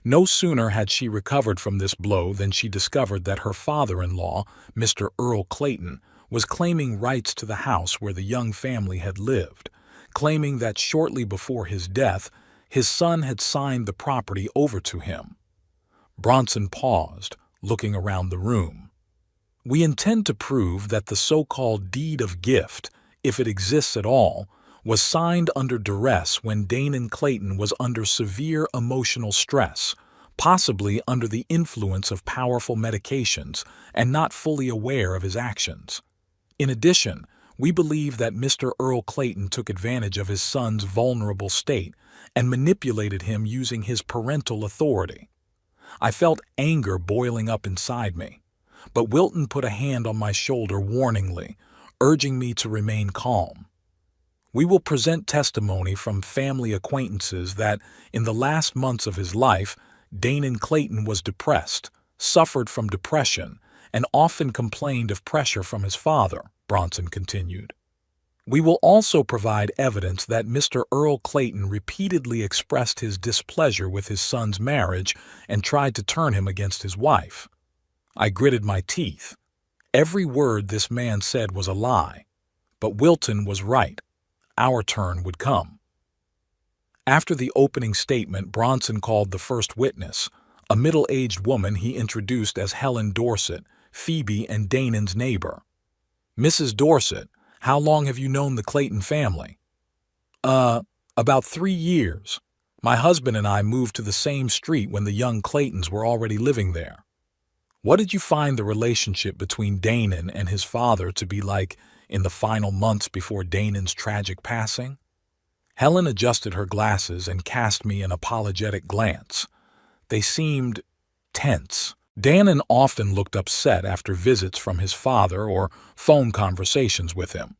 No sooner had she recovered from this blow than she discovered that her father-in-law, Mr. Earl Clayton, was claiming rights to the house where the young family had lived, claiming that shortly before his death, his son had signed the property over to him." Bronson paused, looking around the room. "We intend to prove that the so-called deed of gift, if it exists at all, was signed under duress when Dannon Clayton was under severe emotional stress, possibly under the influence of powerful medications and not fully aware of his actions. In addition, we believe that Mr. Earl Clayton took advantage of his son's vulnerable state and manipulated him using his parental authority." I felt anger boiling up inside me, but Wilton put a hand on my shoulder warningly, urging me to remain calm. "We will present testimony from family acquaintances that, in the last months of his life, Dannon Clayton was depressed, suffered from depression, and often complained of pressure from his father," Bronson continued. "We will also provide evidence that Mr. Earl Clayton repeatedly expressed his displeasure with his son's marriage and tried to turn him against his wife." I gritted my teeth. Every word this man said was a lie. But Wilton was right. Our turn would come. After the opening statement, Bronson called the first witness, a middle-aged woman he introduced as Helen Dorset, Phoebe and Dannon's neighbor. "Mrs. Dorset, how long have you known the Clayton family?" About 3 years. My husband and I moved to the same street when the young Claytons were already living there." "What did you find the relationship between Dannon and his father to be like in the final months before Dannon's tragic passing?" Helen adjusted her glasses and cast me an apologetic glance. They seemed tense. Dannon often looked upset after visits from his father or phone conversations with him.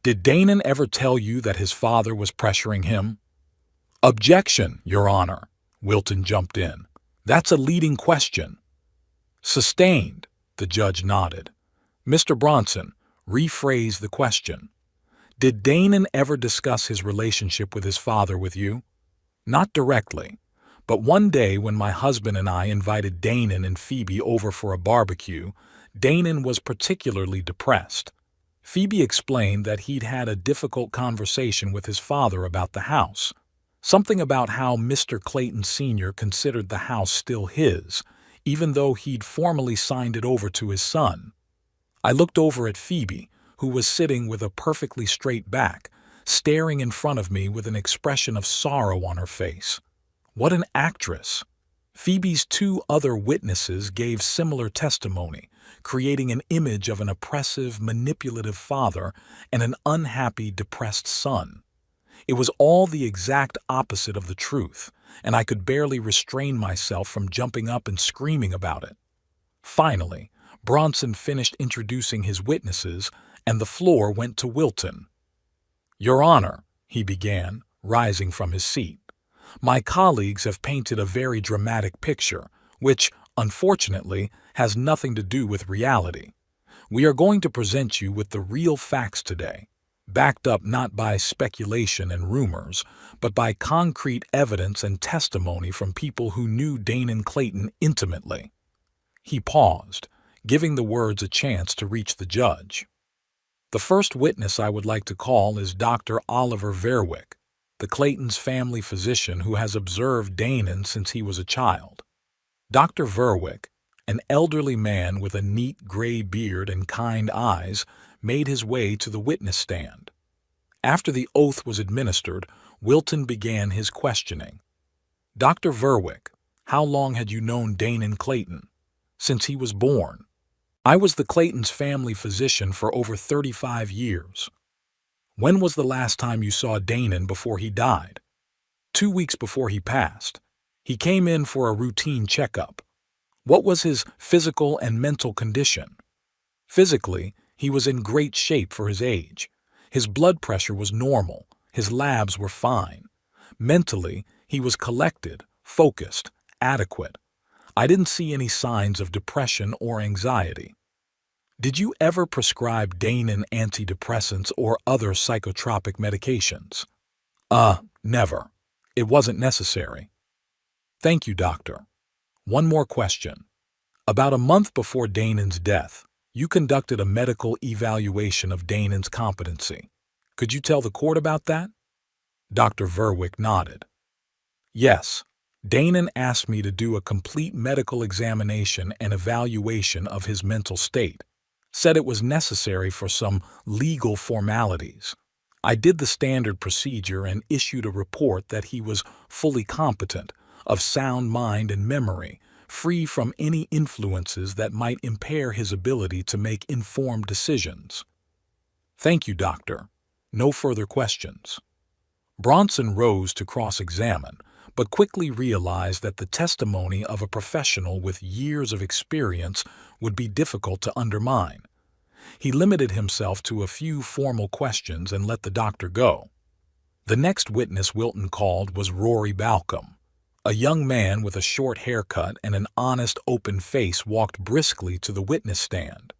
"Did Dannon ever tell you that his father was pressuring him?" "Objection, Your Honor," Wilton jumped in. "That's a leading question." "Sustained," the judge nodded. "Mr. Bronson, rephrase the question. Did Dannon ever discuss his relationship with his father with you?" "Not directly, but one day when my husband and I invited Dannon and Phoebe over for a barbecue, Dannon was particularly depressed. Phoebe explained that he'd had a difficult conversation with his father about the house. Something about how Mr. Clayton Sr. considered the house still his, even though he'd formally signed it over to his son. I looked over at Phoebe, who was sitting with a perfectly straight back, staring in front of me with an expression of sorrow on her face. What an actress! Phoebe's 2 other witnesses gave similar testimony, creating an image of an oppressive, manipulative father and an unhappy, depressed son. It was all the exact opposite of the truth, and I could barely restrain myself from jumping up and screaming about it. Finally, Bronson finished introducing his witnesses, and the floor went to Wilton. "Your Honor," he began, rising from his seat, "my colleagues have painted a very dramatic picture, which, unfortunately, has nothing to do with reality. We are going to present you with the real facts today, backed up not by speculation and rumors, but by concrete evidence and testimony from people who knew Dannon Clayton intimately." He paused, giving the words a chance to reach the judge. "The first witness I would like to call is Dr. Oliver Verwick, the Claytons' family physician who has observed Dannon since he was a child." Dr. Verwick, an elderly man with a neat gray beard and kind eyes, made his way to the witness stand. After the oath was administered, Wilton began his questioning. "Dr. Verwick, how long had you known Dannon Clayton?" "Since he was born. I was the Claytons' family physician for over 35 years. "When was the last time you saw Dannon before he died?" 2 weeks before he passed. He came in for a routine checkup. "What was his physical and mental condition?" "Physically, he was in great shape for his age. His blood pressure was normal, his labs were fine. Mentally, he was collected, focused, adequate. I didn't see any signs of depression or anxiety. Did you ever prescribe Danon antidepressants or other psychotropic medications? Never. It wasn't necessary. Thank you, doctor. One more question. About a month before Danon's death, you conducted a medical evaluation of Danon's competency. Could you tell the court about that? Dr. Verwick nodded. Yes, Danon asked me to do a complete medical examination and evaluation of his mental state. Said it was necessary for some legal formalities. I did the standard procedure and issued a report that he was fully competent, of sound mind and memory, free from any influences that might impair his ability to make informed decisions. Thank you, doctor. No further questions. Bronson rose to cross-examine, but quickly realized that the testimony of a professional with years of experience would be difficult to undermine. He limited himself to a few formal questions and let the doctor go. The next witness Wilton called was Rory Balcom. A young man with a short haircut and an honest, open face walked briskly to the witness stand.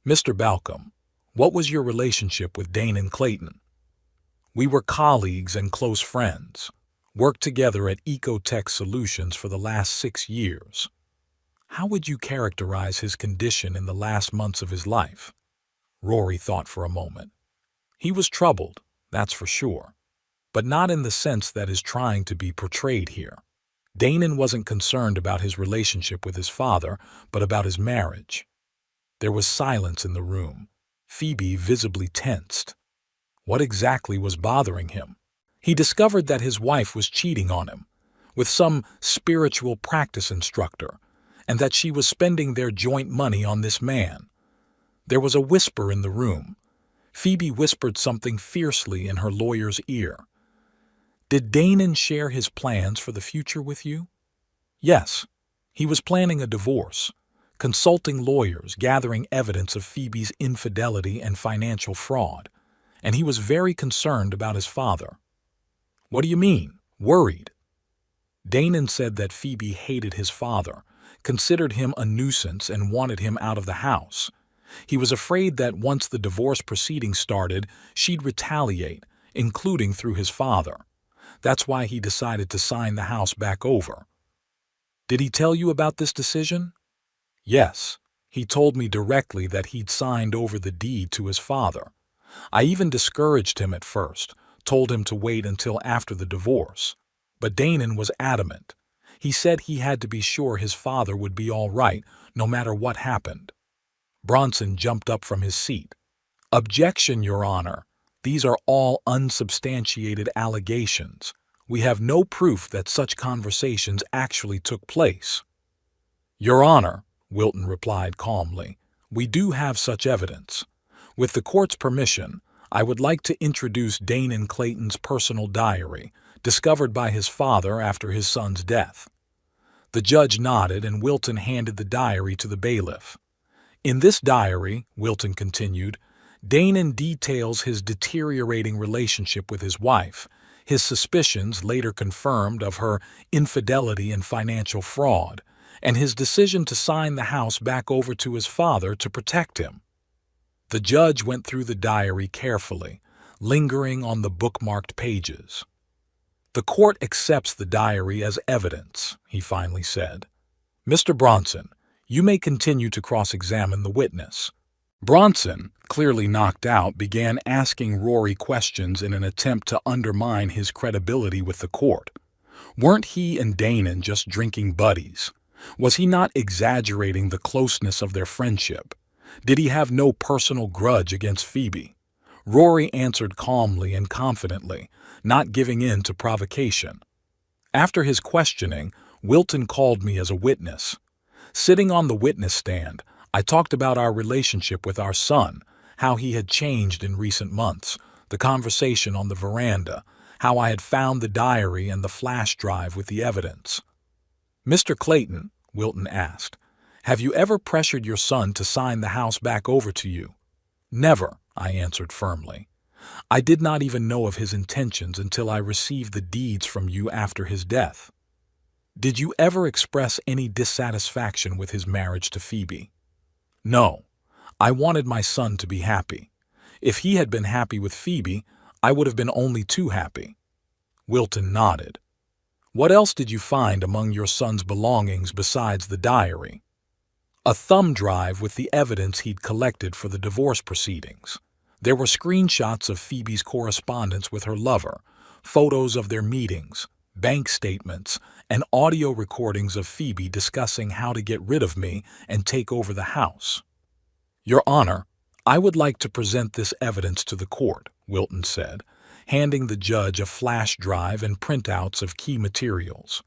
Mr. Balcom, what was your relationship with Danon Clayton? We were colleagues and close friends. Worked together at Ecotech Solutions for the last 6 years. How would you characterize his condition in the last months of his life? Rory thought for a moment. He was troubled, that's for sure, but not in the sense that is trying to be portrayed here. Danon wasn't concerned about his relationship with his father, but about his marriage. There was silence in the room. Phoebe visibly tensed. What exactly was bothering him? He discovered that his wife was cheating on him, with some spiritual practice instructor, and that she was spending their joint money on this man. There was a whisper in the room. Phoebe whispered something fiercely in her lawyer's ear. Did Danon share his plans for the future with you? Yes. He was planning a divorce, consulting lawyers, gathering evidence of Phoebe's infidelity and financial fraud, and he was very concerned about his father. What do you mean? Worried? Danon said that Phoebe hated his father, considered him a nuisance, and wanted him out of the house. He was afraid that once the divorce proceedings started, she'd retaliate, including through his father. That's why he decided to sign the house back over. Did he tell you about this decision? Yes. He told me directly that he'd signed over the deed to his father. I even discouraged him at first, told him to wait until after the divorce. But Danon was adamant. He said he had to be sure his father would be all right, no matter what happened. Bronson jumped up from his seat. Objection, Your Honor. These are all unsubstantiated allegations. We have no proof that such conversations actually took place. Your Honor, Wilton replied calmly, we do have such evidence. With the court's permission, I would like to introduce Danon Clayton's personal diary, discovered by his father after his son's death. The judge nodded and Wilton handed the diary to the bailiff. In this diary, Wilton continued, Danon details his deteriorating relationship with his wife, his suspicions later confirmed of her infidelity and financial fraud, and his decision to sign the house back over to his father to protect him. The judge went through the diary carefully, lingering on the bookmarked pages. The court accepts the diary as evidence, he finally said. Mr. Bronson, you may continue to cross-examine the witness. Bronson, clearly knocked out, began asking Rory questions in an attempt to undermine his credibility with the court. Weren't he and Danon just drinking buddies? Was he not exaggerating the closeness of their friendship? Did he have no personal grudge against Phoebe? Rory answered calmly and confidently, not giving in to provocation. After his questioning, Wilton called me as a witness. Sitting on the witness stand, I talked about our relationship with our son, how he had changed in recent months, the conversation on the veranda, how I had found the diary and the flash drive with the evidence. Mr. Clayton, Wilton asked, have you ever pressured your son to sign the house back over to you? Never, I answered firmly. I did not even know of his intentions until I received the deeds from you after his death. Did you ever express any dissatisfaction with his marriage to Phoebe? No. I wanted my son to be happy. If he had been happy with Phoebe, I would have been only too happy. Wilton nodded. What else did you find among your son's belongings besides the diary? A thumb drive with the evidence he'd collected for the divorce proceedings. There were screenshots of Phoebe's correspondence with her lover, photos of their meetings, bank statements, and audio recordings of Phoebe discussing how to get rid of me and take over the house. Your Honor, I would like to present this evidence to the court, Wilton said, handing the judge a flash drive and printouts of key materials.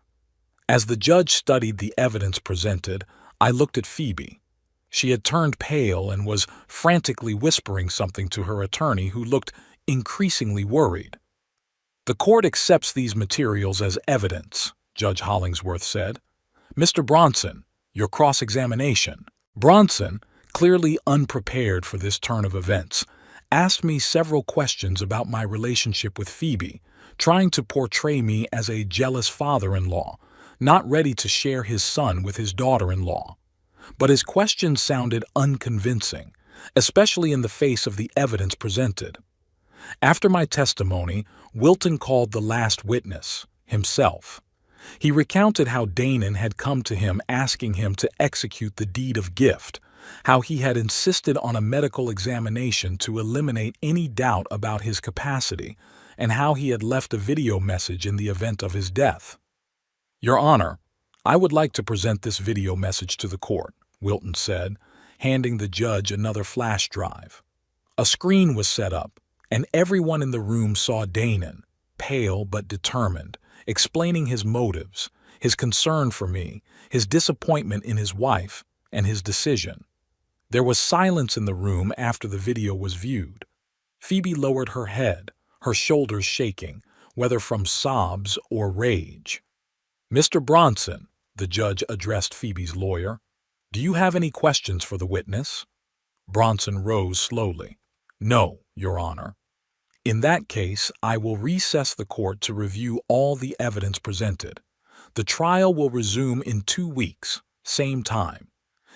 As the judge studied the evidence presented, I looked at Phoebe. She had turned pale and was frantically whispering something to her attorney, who looked increasingly worried. The court accepts these materials as evidence, Judge Hollingsworth said. Mr. Bronson, your cross-examination. Bronson, clearly unprepared for this turn of events, asked me several questions about my relationship with Phoebe, trying to portray me as a jealous father-in-law, not ready to share his son with his daughter-in-law. But his questions sounded unconvincing, especially in the face of the evidence presented. After my testimony, Wilton called the last witness, himself. He recounted how Danon had come to him asking him to execute the deed of gift, how he had insisted on a medical examination to eliminate any doubt about his capacity, and how he had left a video message in the event of his death. Your Honor, I would like to present this video message to the court, Wilton said, handing the judge another flash drive. A screen was set up, and everyone in the room saw Danon, pale but determined, explaining his motives, his concern for me, his disappointment in his wife, and his decision. There was silence in the room after the video was viewed. Phoebe lowered her head, her shoulders shaking, whether from sobs or rage. Mr. Bronson, the judge addressed Phoebe's lawyer, do you have any questions for the witness? Bronson rose slowly. No, Your Honor. In that case, I will recess the court to review all the evidence presented. The trial will resume in 2 weeks, same time.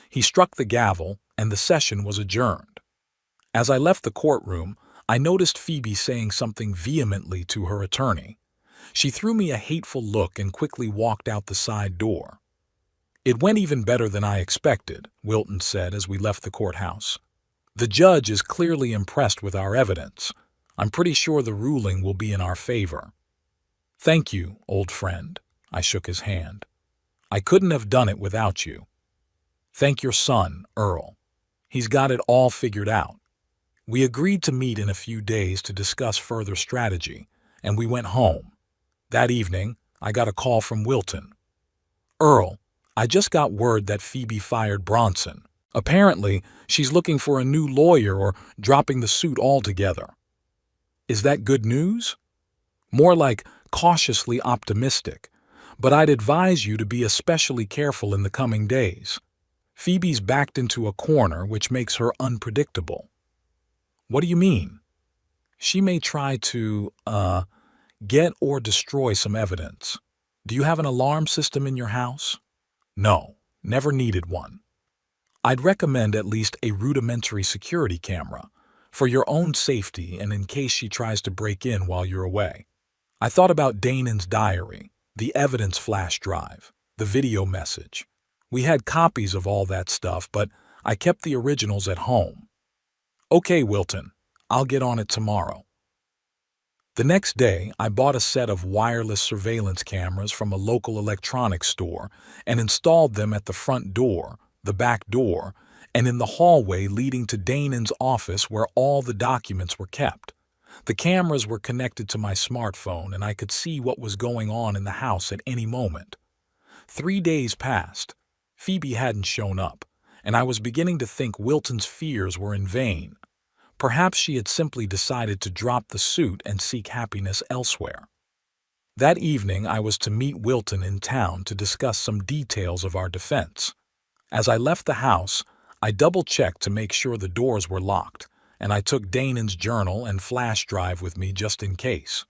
He struck the gavel, and the session was adjourned. As I left the courtroom, I noticed Phoebe saying something vehemently to her attorney. She threw me a hateful look and quickly walked out the side door. It went even better than I expected, Wilton said as we left the courthouse. The judge is clearly impressed with our evidence. I'm pretty sure the ruling will be in our favor. Thank you, old friend. I shook his hand. I couldn't have done it without you. Thank your son, Earl. He's got it all figured out. We agreed to meet in a few days to discuss further strategy, and we went home. That evening, I got a call from Wilton. Earl, I just got word that Phoebe fired Bronson. Apparently, she's looking for a new lawyer or dropping the suit altogether. Is that good news? More like cautiously optimistic, but I'd advise you to be especially careful in the coming days. Phoebe's backed into a corner which makes her unpredictable. What do you mean? She may try to, get or destroy some evidence. Do you have an alarm system in your house? No, never needed one. I'd recommend at least a rudimentary security camera, for your own safety and in case she tries to break in while you're away. I thought about Danon's diary, the evidence flash drive, the video message. We had copies of all that stuff, but I kept the originals at home. Okay, Wilton, I'll get on it tomorrow. The next day, I bought a set of wireless surveillance cameras from a local electronics store and installed them at the front door, the back door, and in the hallway leading to Danon's office where all the documents were kept. The cameras were connected to my smartphone and I could see what was going on in the house at any moment. 3 days passed. Phoebe hadn't shown up, and I was beginning to think Wilton's fears were in vain. Perhaps she had simply decided to drop the suit and seek happiness elsewhere. That evening I was to meet Wilton in town to discuss some details of our defense. As I left the house, I double-checked to make sure the doors were locked, and I took Danon's journal and flash drive with me just in case.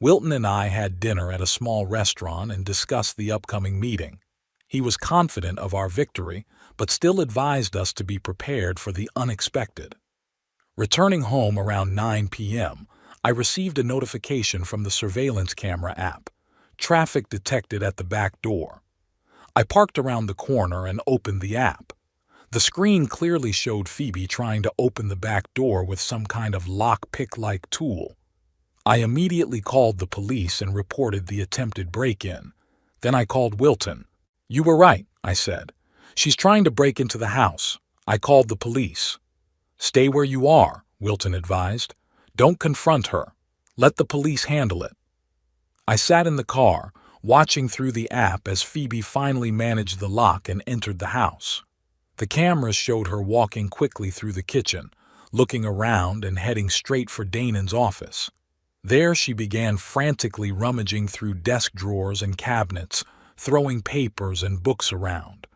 Wilton and I had dinner at a small restaurant and discussed the upcoming meeting. He was confident of our victory, but still advised us to be prepared for the unexpected. Returning home around 9 p.m., I received a notification from the surveillance camera app. Traffic detected at the back door. I parked around the corner and opened the app. The screen clearly showed Phoebe trying to open the back door with some kind of lockpick-like tool. I immediately called the police and reported the attempted break-in. Then I called Wilton. "You were right," I said. "She's trying to break into the house." I called the police. "Stay where you are," Wilton advised. "Don't confront her. Let the police handle it." I sat in the car, watching through the app as Phoebe finally managed the lock and entered the house. The cameras showed her walking quickly through the kitchen, looking around and heading straight for Danon's office. There she began frantically rummaging through desk drawers and cabinets, throwing papers and books around.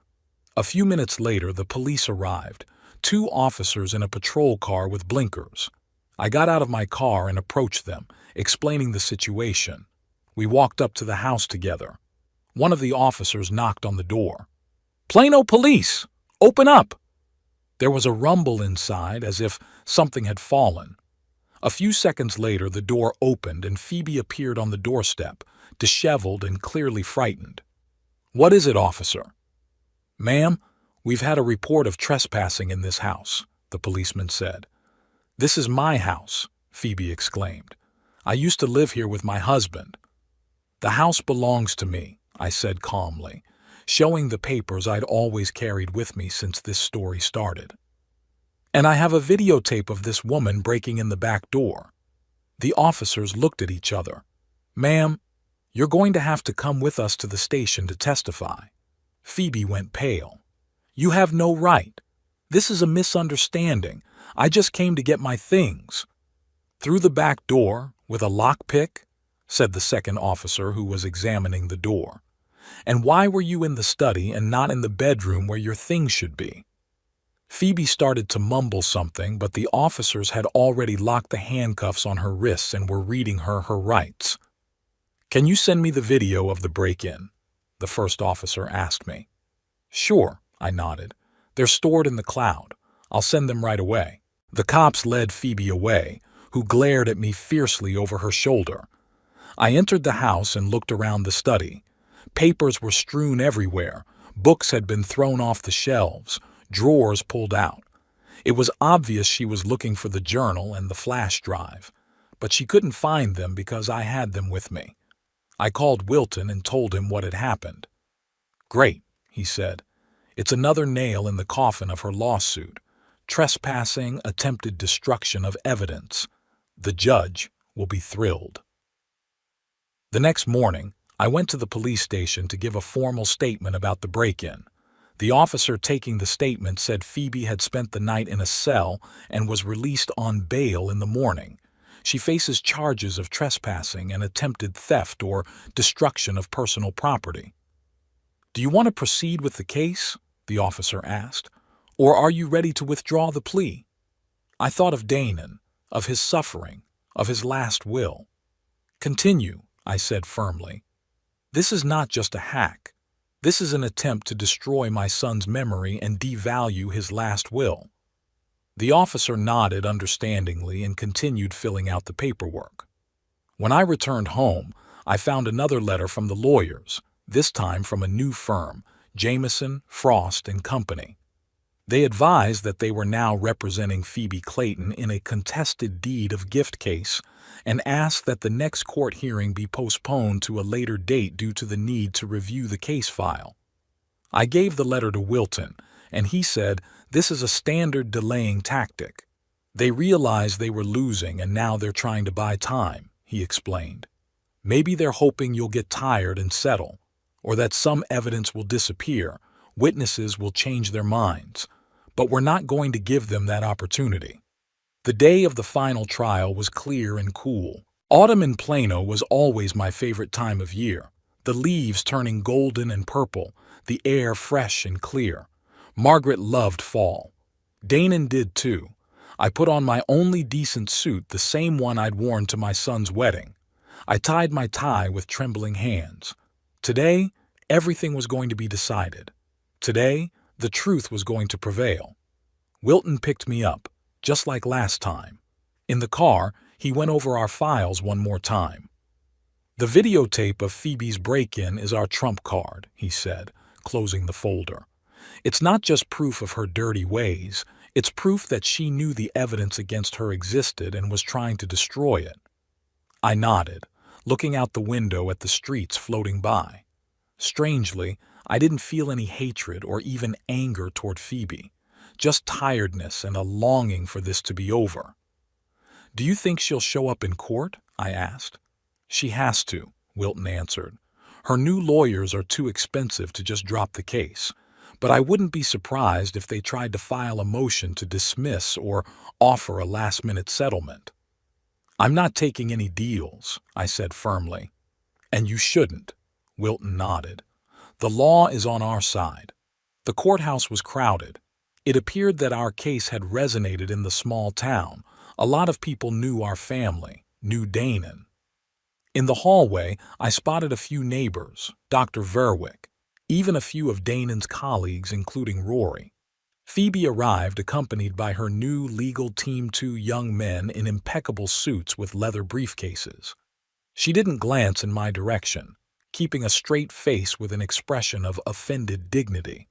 A few minutes later, the police arrived, 2 officers in a patrol car with blinkers. I got out of my car and approached them, explaining the situation. We walked up to the house together. One of the officers knocked on the door. "Plano Police! Open up!" There was a rumble inside as if something had fallen. A few seconds later, the door opened and Phoebe appeared on the doorstep, disheveled and clearly frightened. "What is it, officer?" "Ma'am, we've had a report of trespassing in this house," the policeman said. "This is my house," Phoebe exclaimed. "I used to live here with my husband." "The house belongs to me," I said calmly, showing the papers I'd always carried with me since this story started. "And I have a videotape of this woman breaking in the back door." The officers looked at each other. "Ma'am, you're going to have to come with us to the station to testify." Phoebe went pale. "You have no right. This is a misunderstanding. I just came to get my things." "Through the back door, with a lockpick?" said the second officer who was examining the door. "And why were you in the study and not in the bedroom where your things should be?" Phoebe started to mumble something, but the officers had already locked the handcuffs on her wrists and were reading her rights. "Can you send me the video of the break-in?" the first officer asked me. "Sure," I nodded. "They're stored in the cloud. I'll send them right away." The cops led Phoebe away, who glared at me fiercely over her shoulder. I entered the house and looked around the study. Papers were strewn everywhere. Books had been thrown off the shelves, drawers pulled out. It was obvious she was looking for the journal and the flash drive, but she couldn't find them because I had them with me. I called Wilton and told him what had happened. "Great," he said. "It's another nail in the coffin of her lawsuit. Trespassing, attempted destruction of evidence. The judge will be thrilled." The next morning, I went to the police station to give a formal statement about the break-in. The officer taking the statement said Phoebe had spent the night in a cell and was released on bail in the morning. She faces charges of trespassing and attempted theft or destruction of personal property. "Do you want to proceed with the case?" the officer asked. "Or are you ready to withdraw the plea?" I thought of Danon, of his suffering, of his last will. "Continue," I said firmly. "This is not just a hack. This is an attempt to destroy my son's memory and devalue his last will." The officer nodded understandingly and continued filling out the paperwork. When I returned home, I found another letter from the lawyers, this time from a new firm, Jameson, Frost and Company. They advised that they were now representing Phoebe Clayton in a contested deed of gift case and asked that the next court hearing be postponed to a later date due to the need to review the case file. I gave the letter to Wilton, and he said this is a standard delaying tactic. They realized they were losing and now they're trying to buy time, he explained. Maybe they're hoping you'll get tired and settle, or that some evidence will disappear, witnesses will change their minds. But we're not going to give them that opportunity. The day of the final trial was clear and cool. Autumn in Plano was always my favorite time of year, the leaves turning golden and purple, the air fresh and clear. Margaret loved fall. Danon did too. I put on my only decent suit, the same one I'd worn to my son's wedding. I tied my tie with trembling hands. Today, everything was going to be decided. Today, the truth was going to prevail. Wilton picked me up, just like last time. In the car, he went over our files one more time. "The videotape of Phoebe's break-in is our trump card," he said, closing the folder. "It's not just proof of her dirty ways, it's proof that she knew the evidence against her existed and was trying to destroy it." I nodded, looking out the window at the streets floating by. Strangely, I didn't feel any hatred or even anger toward Phoebe, just tiredness and a longing for this to be over. "Do you think she'll show up in court?" I asked. "She has to," Wilton answered. "Her new lawyers are too expensive to just drop the case, but I wouldn't be surprised if they tried to file a motion to dismiss or offer a last-minute settlement." "I'm not taking any deals," I said firmly. "And you shouldn't," Wilton nodded. "The law is on our side." The courthouse was crowded. It appeared that our case had resonated in the small town. A lot of people knew our family, knew Danon. In the hallway, I spotted a few neighbors, Dr. Verwick, even a few of Danon's colleagues, including Rory. Phoebe arrived accompanied by her new legal team, 2 young men in impeccable suits with leather briefcases. She didn't glance in my direction, keeping a straight face with an expression of offended dignity.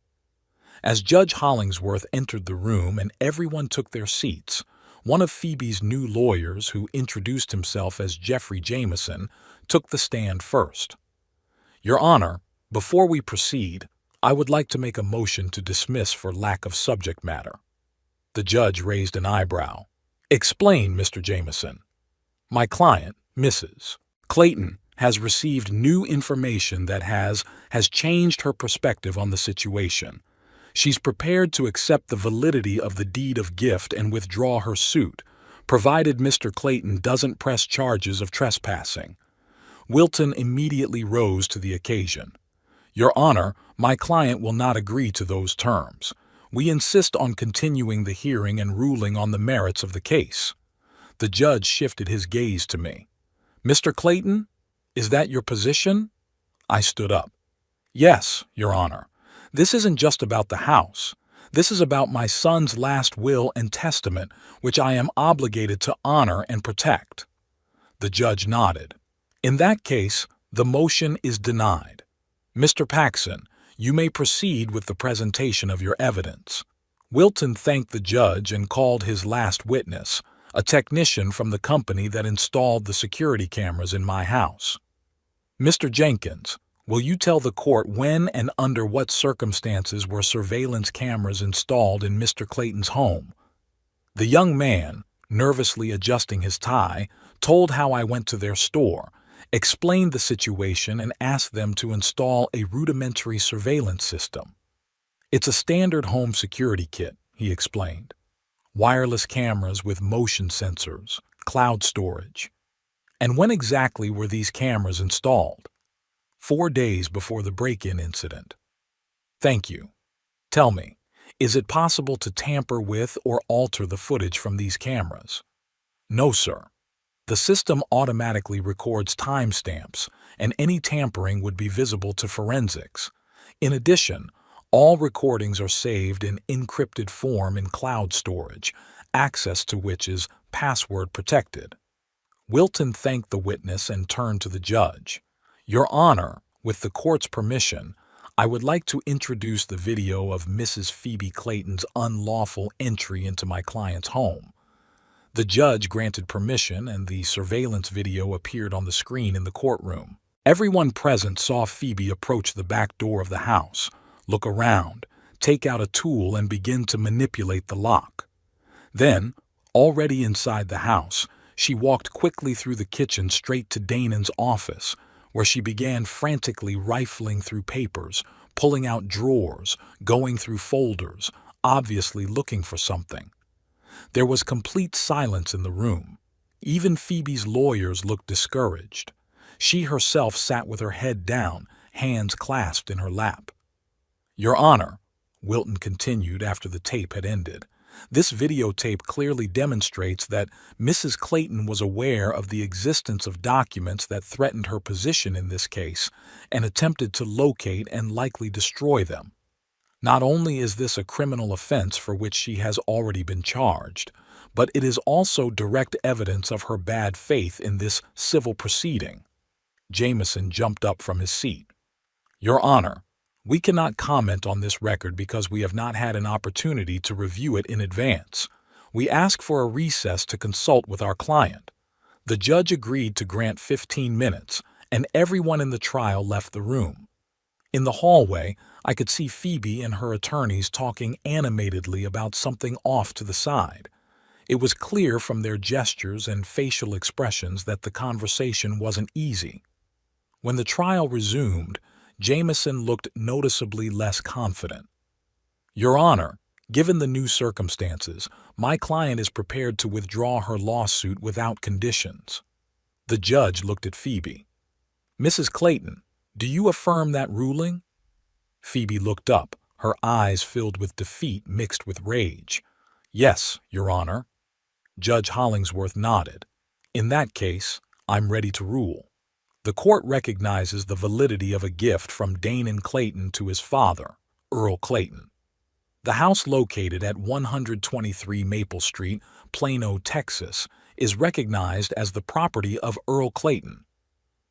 As Judge Hollingsworth entered the room and everyone took their seats, one of Phoebe's new lawyers, who introduced himself as Jeffrey Jameson, took the stand first. "Your Honor, before we proceed, I would like to make a motion to dismiss for lack of subject matter." The judge raised an eyebrow. "Explain, Mr. Jameson." "My client, Mrs. Clayton, has received new information that has changed her perspective on the situation. She's prepared to accept the validity of the deed of gift and withdraw her suit, provided Mr. Clayton doesn't press charges of trespassing." Wilton immediately rose to the occasion. "Your Honor, my client will not agree to those terms. We insist on continuing the hearing and ruling on the merits of the case." The judge shifted his gaze to me. "Mr. Clayton, is that your position?" I stood up. "Yes, Your Honor. This isn't just about the house. This is about my son's last will and testament, which I am obligated to honor and protect." The judge nodded. "In that case, the motion is denied. Mr. Paxson, you may proceed with the presentation of your evidence." Wilton thanked the judge and called his last witness, a technician from the company that installed the security cameras in my house. "Mr. Jenkins, will you tell the court when and under what circumstances were surveillance cameras installed in Mr. Clayton's home?" The young man, nervously adjusting his tie, told how I went to their store, explained the situation, and asked them to install a rudimentary surveillance system. "It's a standard home security kit," he explained. "Wireless cameras with motion sensors, cloud storage." "And when exactly were these cameras installed?" 4 days before the break-in incident." "Thank you. Tell me, is it possible to tamper with or alter the footage from these cameras?" "No, sir. The system automatically records timestamps, and any tampering would be visible to forensics. In addition, all recordings are saved in encrypted form in cloud storage, access to which is password protected." Wilton thanked the witness and turned to the judge. "Your Honor, with the court's permission, I would like to introduce the video of Mrs. Phoebe Clayton's unlawful entry into my client's home." The judge granted permission, and the surveillance video appeared on the screen in the courtroom. Everyone present saw Phoebe approach the back door of the house, look around, take out a tool, and begin to manipulate the lock. Then, already inside the house, she walked quickly through the kitchen straight to Danon's office, where she began frantically rifling through papers, pulling out drawers, going through folders, obviously looking for something. There was complete silence in the room. Even Phoebe's lawyers looked discouraged. She herself sat with her head down, hands clasped in her lap. "Your Honor," Wilton continued after the tape had ended, This videotape clearly demonstrates that Mrs. Clayton was aware of the existence of documents that threatened her position in this case and attempted to locate and likely destroy them. Not only is this a criminal offense for which she has already been charged, but it is also direct evidence of her bad faith in this civil proceeding. Jameson jumped up from his seat. Your Honor, we cannot comment on this record because we have not had an opportunity to review it in advance. We ask for a recess to consult with our client. The judge agreed to grant 15 minutes, and everyone in the trial left the room. In the hallway, I could see Phoebe and her attorneys talking animatedly about something off to the side. It was clear from their gestures and facial expressions that the conversation wasn't easy. When the trial resumed, Jameson looked noticeably less confident. Your Honor, given the new circumstances, my client is prepared to withdraw her lawsuit without conditions. The judge looked at Phoebe. Mrs. Clayton, do you affirm that ruling? Phoebe looked up, her eyes filled with defeat mixed with rage. Yes, Your Honor. Judge Hollingsworth nodded. In that case, I'm ready to rule. The court recognizes the validity of a gift from Danon Clayton to his father, Earl Clayton. The house located at 123 Maple Street, Plano, Texas, is recognized as the property of Earl Clayton.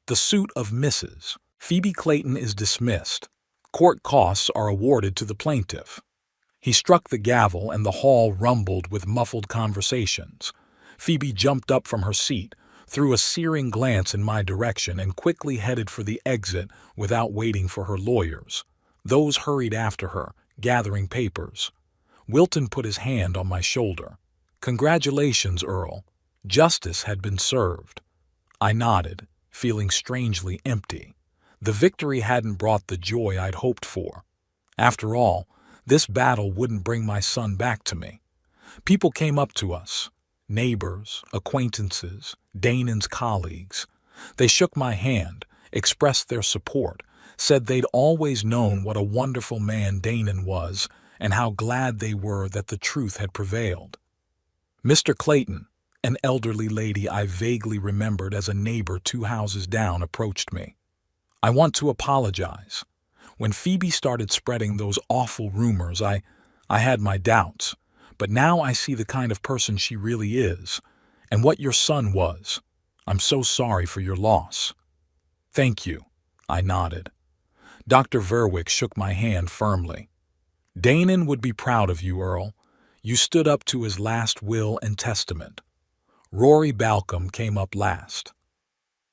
The suit of Mrs. Phoebe Clayton is dismissed. Court costs are awarded to the plaintiff. He struck the gavel and the hall rumbled with muffled conversations. Phoebe jumped up from her seat, threw a searing glance in my direction, and quickly headed for the exit without waiting for her lawyers. Those hurried after her, gathering papers. Wilton put his hand on my shoulder. Congratulations, Earl. Justice had been served. I nodded, feeling strangely empty. The victory hadn't brought the joy I'd hoped for. After all, this battle wouldn't bring my son back to me. People came up to us. Neighbors, acquaintances, Danon's colleagues. They shook my hand, expressed their support, said they'd always known what a wonderful man Danon was and how glad they were that the truth had prevailed. Mr. Clayton, an elderly lady I vaguely remembered as a neighbor 2 houses down, approached me. I want to apologize. When Phoebe started spreading those awful rumors, I had my doubts. But now I see the kind of person she really is, and what your son was. I'm so sorry for your loss. Thank you, I nodded. Dr. Verwick shook my hand firmly. Danon would be proud of you, Earl. You stood up to his last will and testament. Rory Balcom came up last.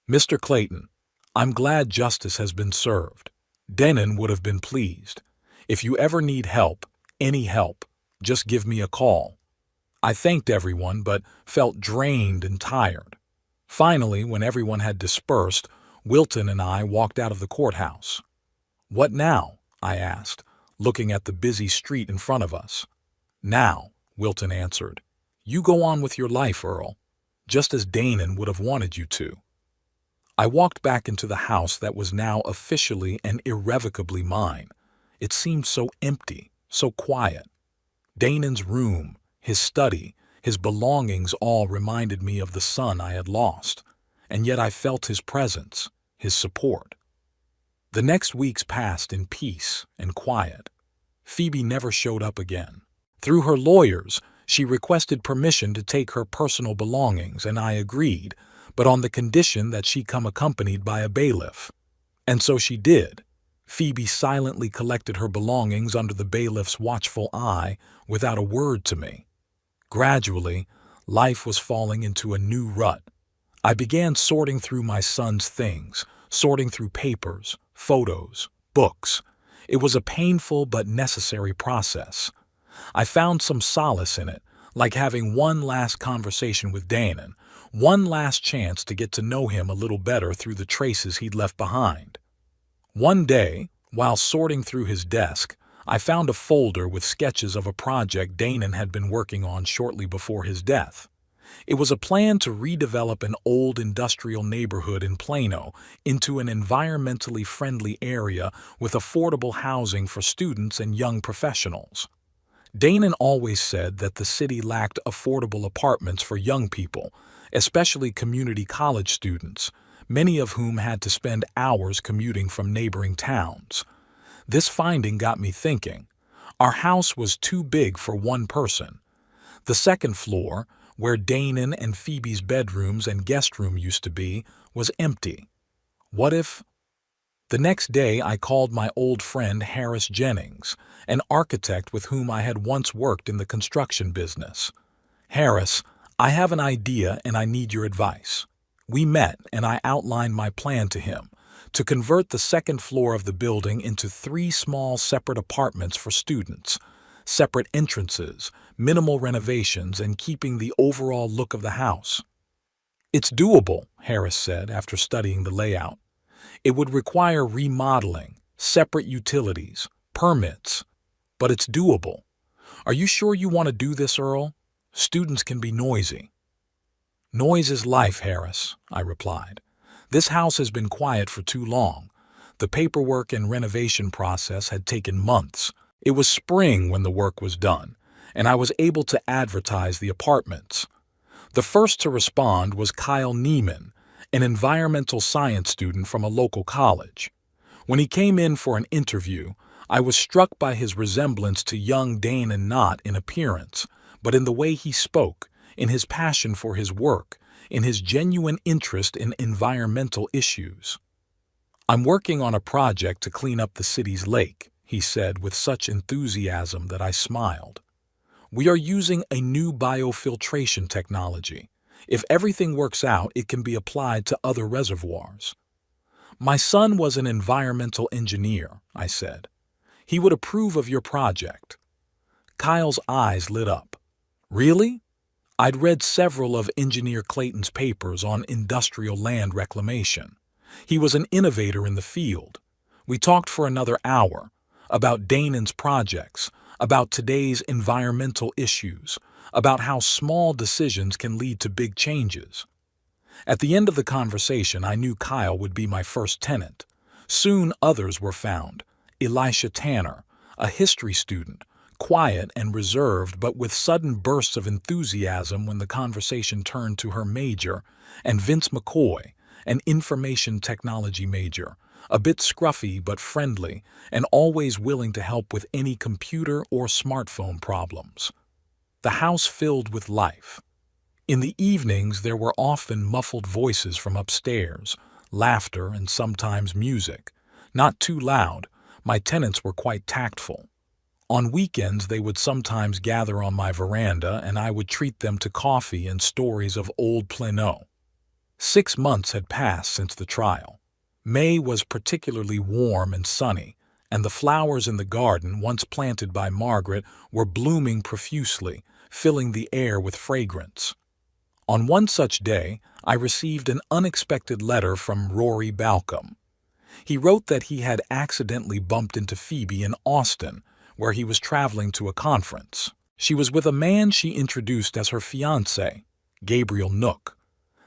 Mr. Clayton, I'm glad justice has been served. Danon would have been pleased. If you ever need help, any help, just give me a call. I thanked everyone, but felt drained and tired. Finally, when everyone had dispersed, Wilton and I walked out of the courthouse. What now? I asked, looking at the busy street in front of us. Now, Wilton answered. You go on with your life, Earl, just as Danon would have wanted you to. I walked back into the house that was now officially and irrevocably mine. It seemed so empty, so quiet. Danon's room, his study, his belongings all reminded me of the son I had lost, and yet I felt his presence, his support. The next weeks passed in peace and quiet. Phoebe never showed up again. Through her lawyers, she requested permission to take her personal belongings, and I agreed, but on the condition that she come accompanied by a bailiff. And so she did. Phoebe silently collected her belongings under the bailiff's watchful eye without a word to me. Gradually, life was falling into a new rut. I began sorting through my son's things, sorting through papers, photos, books. It was a painful but necessary process. I found some solace in it, like having one last conversation with Danon, one last chance to get to know him a little better through the traces he'd left behind. One day, while sorting through his desk, I found a folder with sketches of a project Danon had been working on shortly before his death. It was a plan to redevelop an old industrial neighborhood in Plano into an environmentally friendly area with affordable housing for students and young professionals. Danon always said that the city lacked affordable apartments for young people, especially community college students, many of whom had to spend hours commuting from neighboring towns. This finding got me thinking. Our house was too big for one person. The second floor, where Danon and Phoebe's bedrooms and guest room used to be, was empty. What if... The next day I called my old friend Harris Jennings, an architect with whom I had once worked in the construction business. Harris, I have an idea and I need your advice. We met and I outlined my plan to him, to convert the second floor of the building into 3 small separate apartments for students, separate entrances, minimal renovations, and keeping the overall look of the house. It's doable, Harris said after studying the layout. It would require remodeling, separate utilities, permits, but it's doable. Are you sure you want to do this, Earl? Students can be noisy. Noise is life, Harris, I replied. This house has been quiet for too long. The paperwork and renovation process had taken months. It was spring when the work was done, and I was able to advertise the apartments. The first to respond was Kyle Neiman, an environmental science student from a local college. When he came in for an interview, I was struck by his resemblance to young Danon not in appearance, but in the way he spoke, in his passion for his work, in his genuine interest in environmental issues. I'm working on a project to clean up the city's lake, he said with such enthusiasm that I smiled. We are using a new biofiltration technology. If everything works out, it can be applied to other reservoirs. My son was an environmental engineer, I said. He would approve of your project. Kyle's eyes lit up. Really? I'd read several of Engineer Clayton's papers on industrial land reclamation. He was an innovator in the field. We talked for another hour about Danon's projects, about today's environmental issues, about how small decisions can lead to big changes. At the end of the conversation, I knew Kyle would be my first tenant. Soon others were found. Elisha Tanner, a history student, quiet and reserved but with sudden bursts of enthusiasm when the conversation turned to her major, and Vince McCoy, an information technology major, a bit scruffy but friendly and always willing to help with any computer or smartphone problems. The house filled with life. In the evenings there were often muffled voices from upstairs, laughter and sometimes music. Not too loud, my tenants were quite tactful. On weekends they would sometimes gather on my veranda and I would treat them to coffee and stories of old Plano. 6 months had passed since the trial. May was particularly warm and sunny, and the flowers in the garden, once planted by Margaret, were blooming profusely, filling the air with fragrance. On one such day, I received an unexpected letter from Rory Balcom. He wrote that he had accidentally bumped into Phoebe in Austin, where he was traveling to a conference. She was with a man she introduced as her fiancé, Gabriel Nook.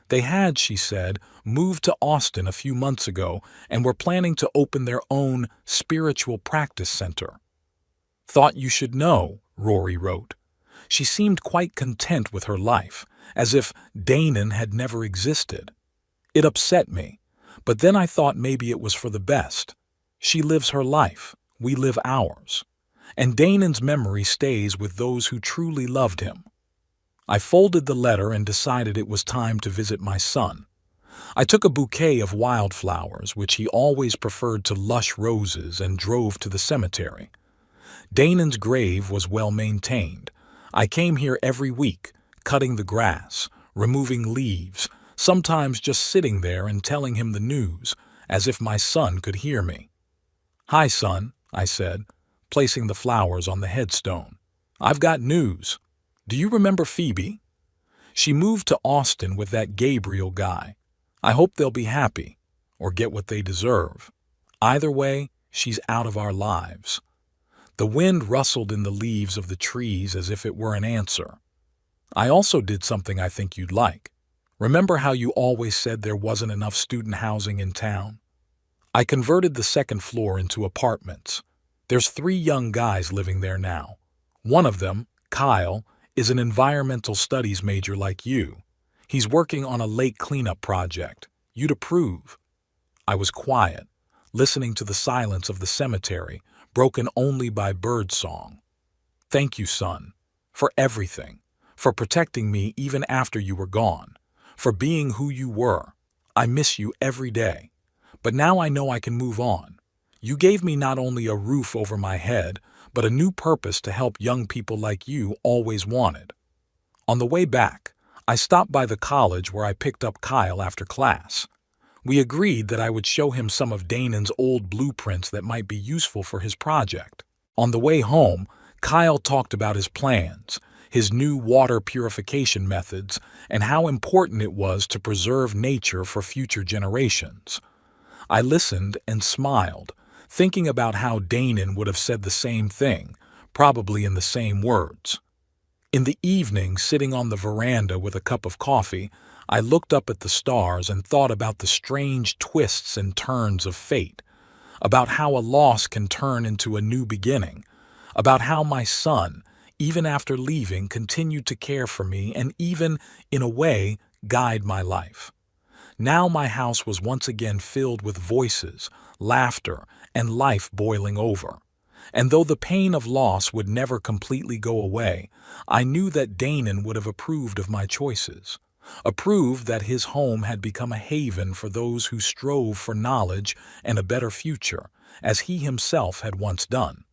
They had, she said, moved to Austin a few months ago and were planning to open their own spiritual practice center. Thought you should know, Rory wrote. She seemed quite content with her life, as if Danon had never existed. It upset me, but then I thought maybe it was for the best. She lives her life, we live ours. And Danon's memory stays with those who truly loved him. I folded the letter and decided it was time to visit my son. I took a bouquet of wildflowers, which he always preferred to lush roses, and drove to the cemetery. Danon's grave was well maintained. I came here every week, cutting the grass, removing leaves, sometimes just sitting there and telling him the news, as if my son could hear me. "Hi, son," I said, placing the flowers on the headstone. "I've got news. Do you remember Phoebe? She moved to Austin with that Gabriel guy. I hope they'll be happy, or get what they deserve. Either way, she's out of our lives." The wind rustled in the leaves of the trees as if it were an answer. "I also did something I think you'd like. Remember how you always said there wasn't enough student housing in town? I converted the second floor into apartments. There's 3 young guys living there now. One of them, Kyle, is an environmental studies major like you. He's working on a lake cleanup project. You'd approve." I was quiet, listening to the silence of the cemetery, broken only by bird song. "Thank you, son, for everything, for protecting me even after you were gone, for being who you were. I miss you every day. But now I know I can move on. You gave me not only a roof over my head, but a new purpose to help young people like you always wanted." On the way back, I stopped by the college where I picked up Kyle after class. We agreed that I would show him some of Danon's old blueprints that might be useful for his project. On the way home, Kyle talked about his plans, his new water purification methods, and how important it was to preserve nature for future generations. I listened and smiled, thinking about how Danon would have said the same thing, probably in the same words. In the evening, sitting on the veranda with a cup of coffee, I looked up at the stars and thought about the strange twists and turns of fate, about how a loss can turn into a new beginning, about how my son, even after leaving, continued to care for me and even, in a way, guide my life. Now my house was once again filled with voices, laughter, and life boiling over. And though the pain of loss would never completely go away, I knew that Danon would have approved of my choices, approved that his home had become a haven for those who strove for knowledge and a better future, as he himself had once done.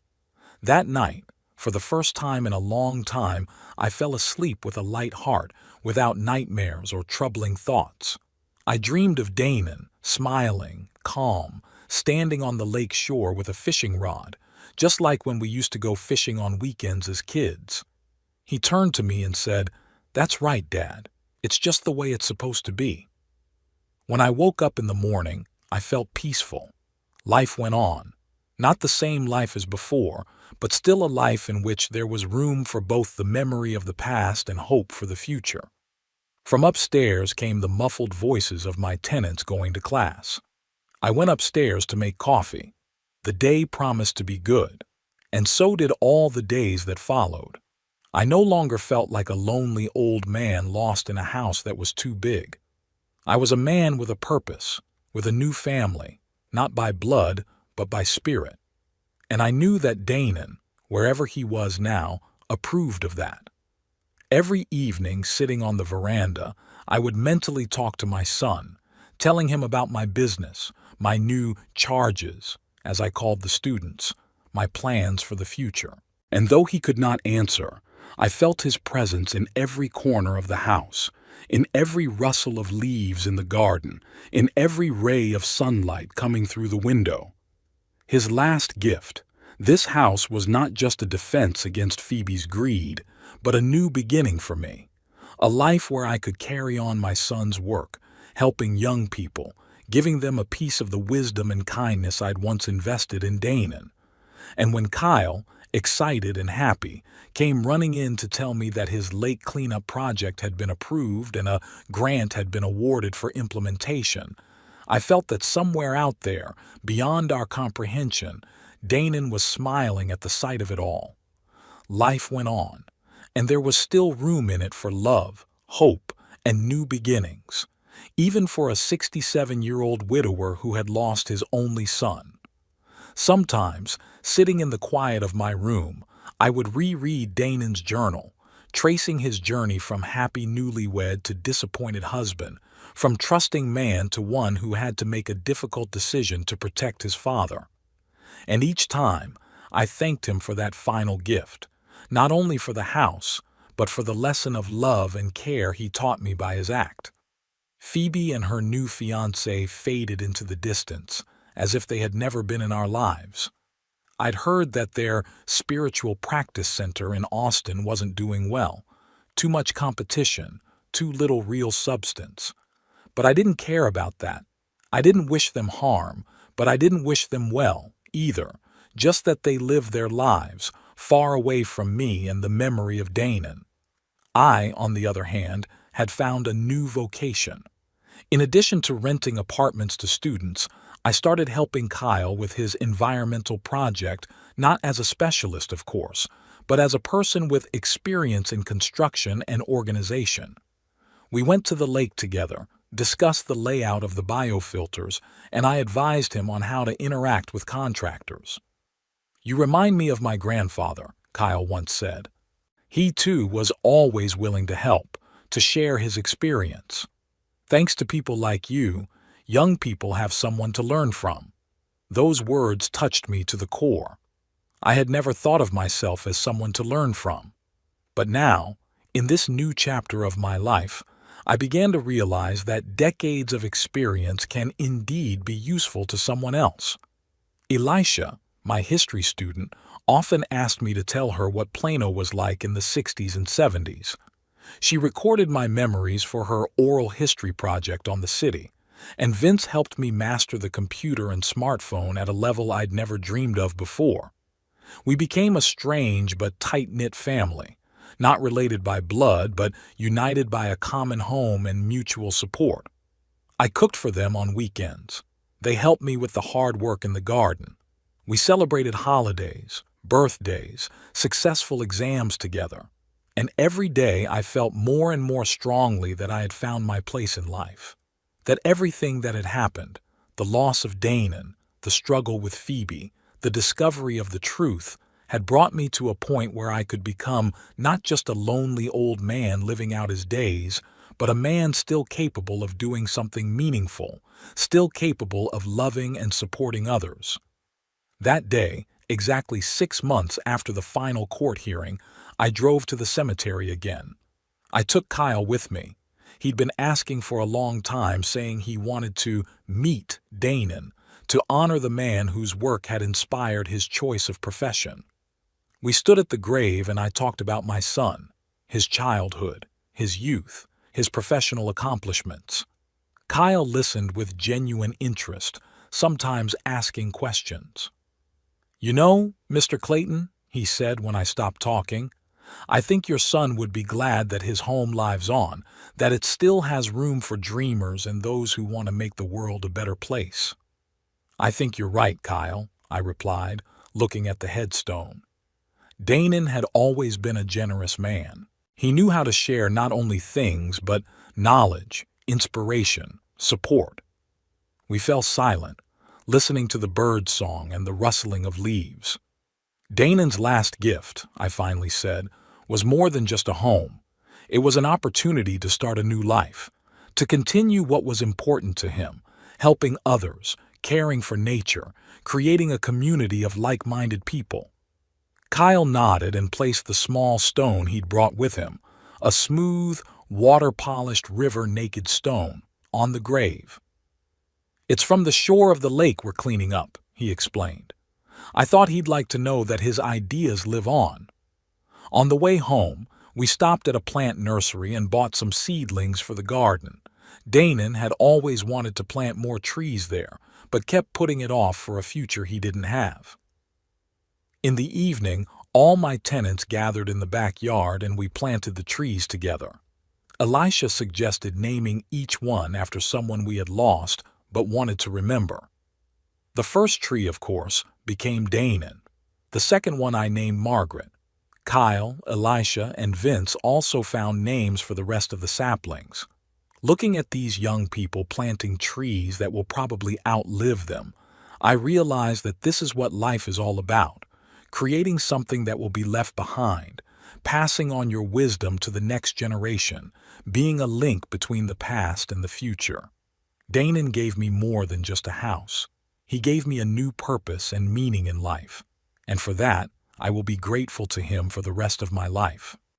That night, for the first time in a long time, I fell asleep with a light heart, without nightmares or troubling thoughts. I dreamed of Danon, smiling, calm, standing on the lake shore with a fishing rod, just like when we used to go fishing on weekends as kids. He turned to me and said, "That's right, Dad. It's just the way it's supposed to be." When I woke up in the morning, I felt peaceful. Life went on. Not the same life as before, but still a life in which there was room for both the memory of the past and hope for the future. From upstairs came the muffled voices of my tenants going to class. I went upstairs to make coffee. The day promised to be good, and so did all the days that followed. I no longer felt like a lonely old man lost in a house that was too big. I was a man with a purpose, with a new family, not by blood, but by spirit. And I knew that Danon, wherever he was now, approved of that. Every evening, sitting on the veranda, I would mentally talk to my son, telling him about my business, my new charges, as I called the students, my plans for the future. And though he could not answer, I felt his presence in every corner of the house, in every rustle of leaves in the garden, in every ray of sunlight coming through the window. His last gift, this house, was not just a defense against Phoebe's greed, but a new beginning for me, a life where I could carry on my son's work, helping young people, giving them a piece of the wisdom and kindness I'd once invested in Danon. And when Kyle, excited and happy, came running in to tell me that his lake cleanup project had been approved and a grant had been awarded for implementation, I felt that somewhere out there, beyond our comprehension, Danon was smiling at the sight of it all. Life went on, and there was still room in it for love, hope, and new beginnings, even for a 67-year-old widower who had lost his only son. Sometimes, sitting in the quiet of my room, I would reread Danon's journal, tracing his journey from happy newlywed to disappointed husband, from trusting man to one who had to make a difficult decision to protect his father. And each time, I thanked him for that final gift, not only for the house, but for the lesson of love and care he taught me by his act. Phoebe and her new fiancé faded into the distance, as if they had never been in our lives. I'd heard that their spiritual practice center in Austin wasn't doing well. Too much competition, too little real substance. But I didn't care about that. I didn't wish them harm, but I didn't wish them well, either, just that they lived their lives, far away from me and the memory of Danon. I, on the other hand, had found a new vocation. In addition to renting apartments to students, I started helping Kyle with his environmental project, not as a specialist, of course, but as a person with experience in construction and organization. We went to the lake together, discussed the layout of the biofilters, and I advised him on how to interact with contractors. "You remind me of my grandfather," Kyle once said. "He too was always willing to help, to share his experience. Thanks to people like you, young people have someone to learn from." Those words touched me to the core. I had never thought of myself as someone to learn from. But now, in this new chapter of my life, I began to realize that decades of experience can indeed be useful to someone else. Elisha, my history student, often asked me to tell her what Plano was like in the 60s and 70s. She recorded my memories for her oral history project on the city, and Vince helped me master the computer and smartphone at a level I'd never dreamed of before. We became a strange but tight-knit family, not related by blood but united by a common home and mutual support. I cooked for them on weekends. They helped me with the hard work in the garden. We celebrated holidays, birthdays, successful exams together. And every day I felt more and more strongly that I had found my place in life. That everything that had happened, the loss of Danon, the struggle with Phoebe, the discovery of the truth, had brought me to a point where I could become not just a lonely old man living out his days, but a man still capable of doing something meaningful, still capable of loving and supporting others. That day, exactly 6 months after the final court hearing, I drove to the cemetery again. I took Kyle with me. He'd been asking for a long time, saying he wanted to meet Danon, to honor the man whose work had inspired his choice of profession. We stood at the grave and I talked about my son, his childhood, his youth, his professional accomplishments. Kyle listened with genuine interest, sometimes asking questions. "You know, Mr. Clayton," he said when I stopped talking, "I think your son would be glad that his home lives on, that it still has room for dreamers and those who want to make the world a better place." "I think you're right, Kyle," I replied, looking at the headstone. Danon had always been a generous man. He knew how to share not only things, but knowledge, inspiration, support. We fell silent, listening to the bird song and the rustling of leaves. "Danon's last gift," I finally said, "was more than just a home. It was an opportunity to start a new life, to continue what was important to him, helping others, caring for nature, creating a community of like-minded people." Kyle nodded and placed the small stone he'd brought with him, a smooth, water-polished river-naked stone, on the grave. "It's from the shore of the lake we're cleaning up," he explained. I thought he'd like to know that his ideas live on. On the way home, we stopped at a plant nursery and bought some seedlings for the garden. Danon had always wanted to plant more trees there, but kept putting it off for a future he didn't have. In the evening, all my tenants gathered in the backyard and we planted the trees together. Elisha suggested naming each one after someone we had lost but wanted to remember. The first tree, of course, became Danon. The second one I named Margaret. Kyle, Elisha, and Vince also found names for the rest of the saplings. Looking at these young people planting trees that will probably outlive them, I realized that this is what life is all about, creating something that will be left behind, passing on your wisdom to the next generation, being a link between the past and the future. Danon gave me more than just a house. He gave me a new purpose and meaning in life, and for that, I will be grateful to him for the rest of my life.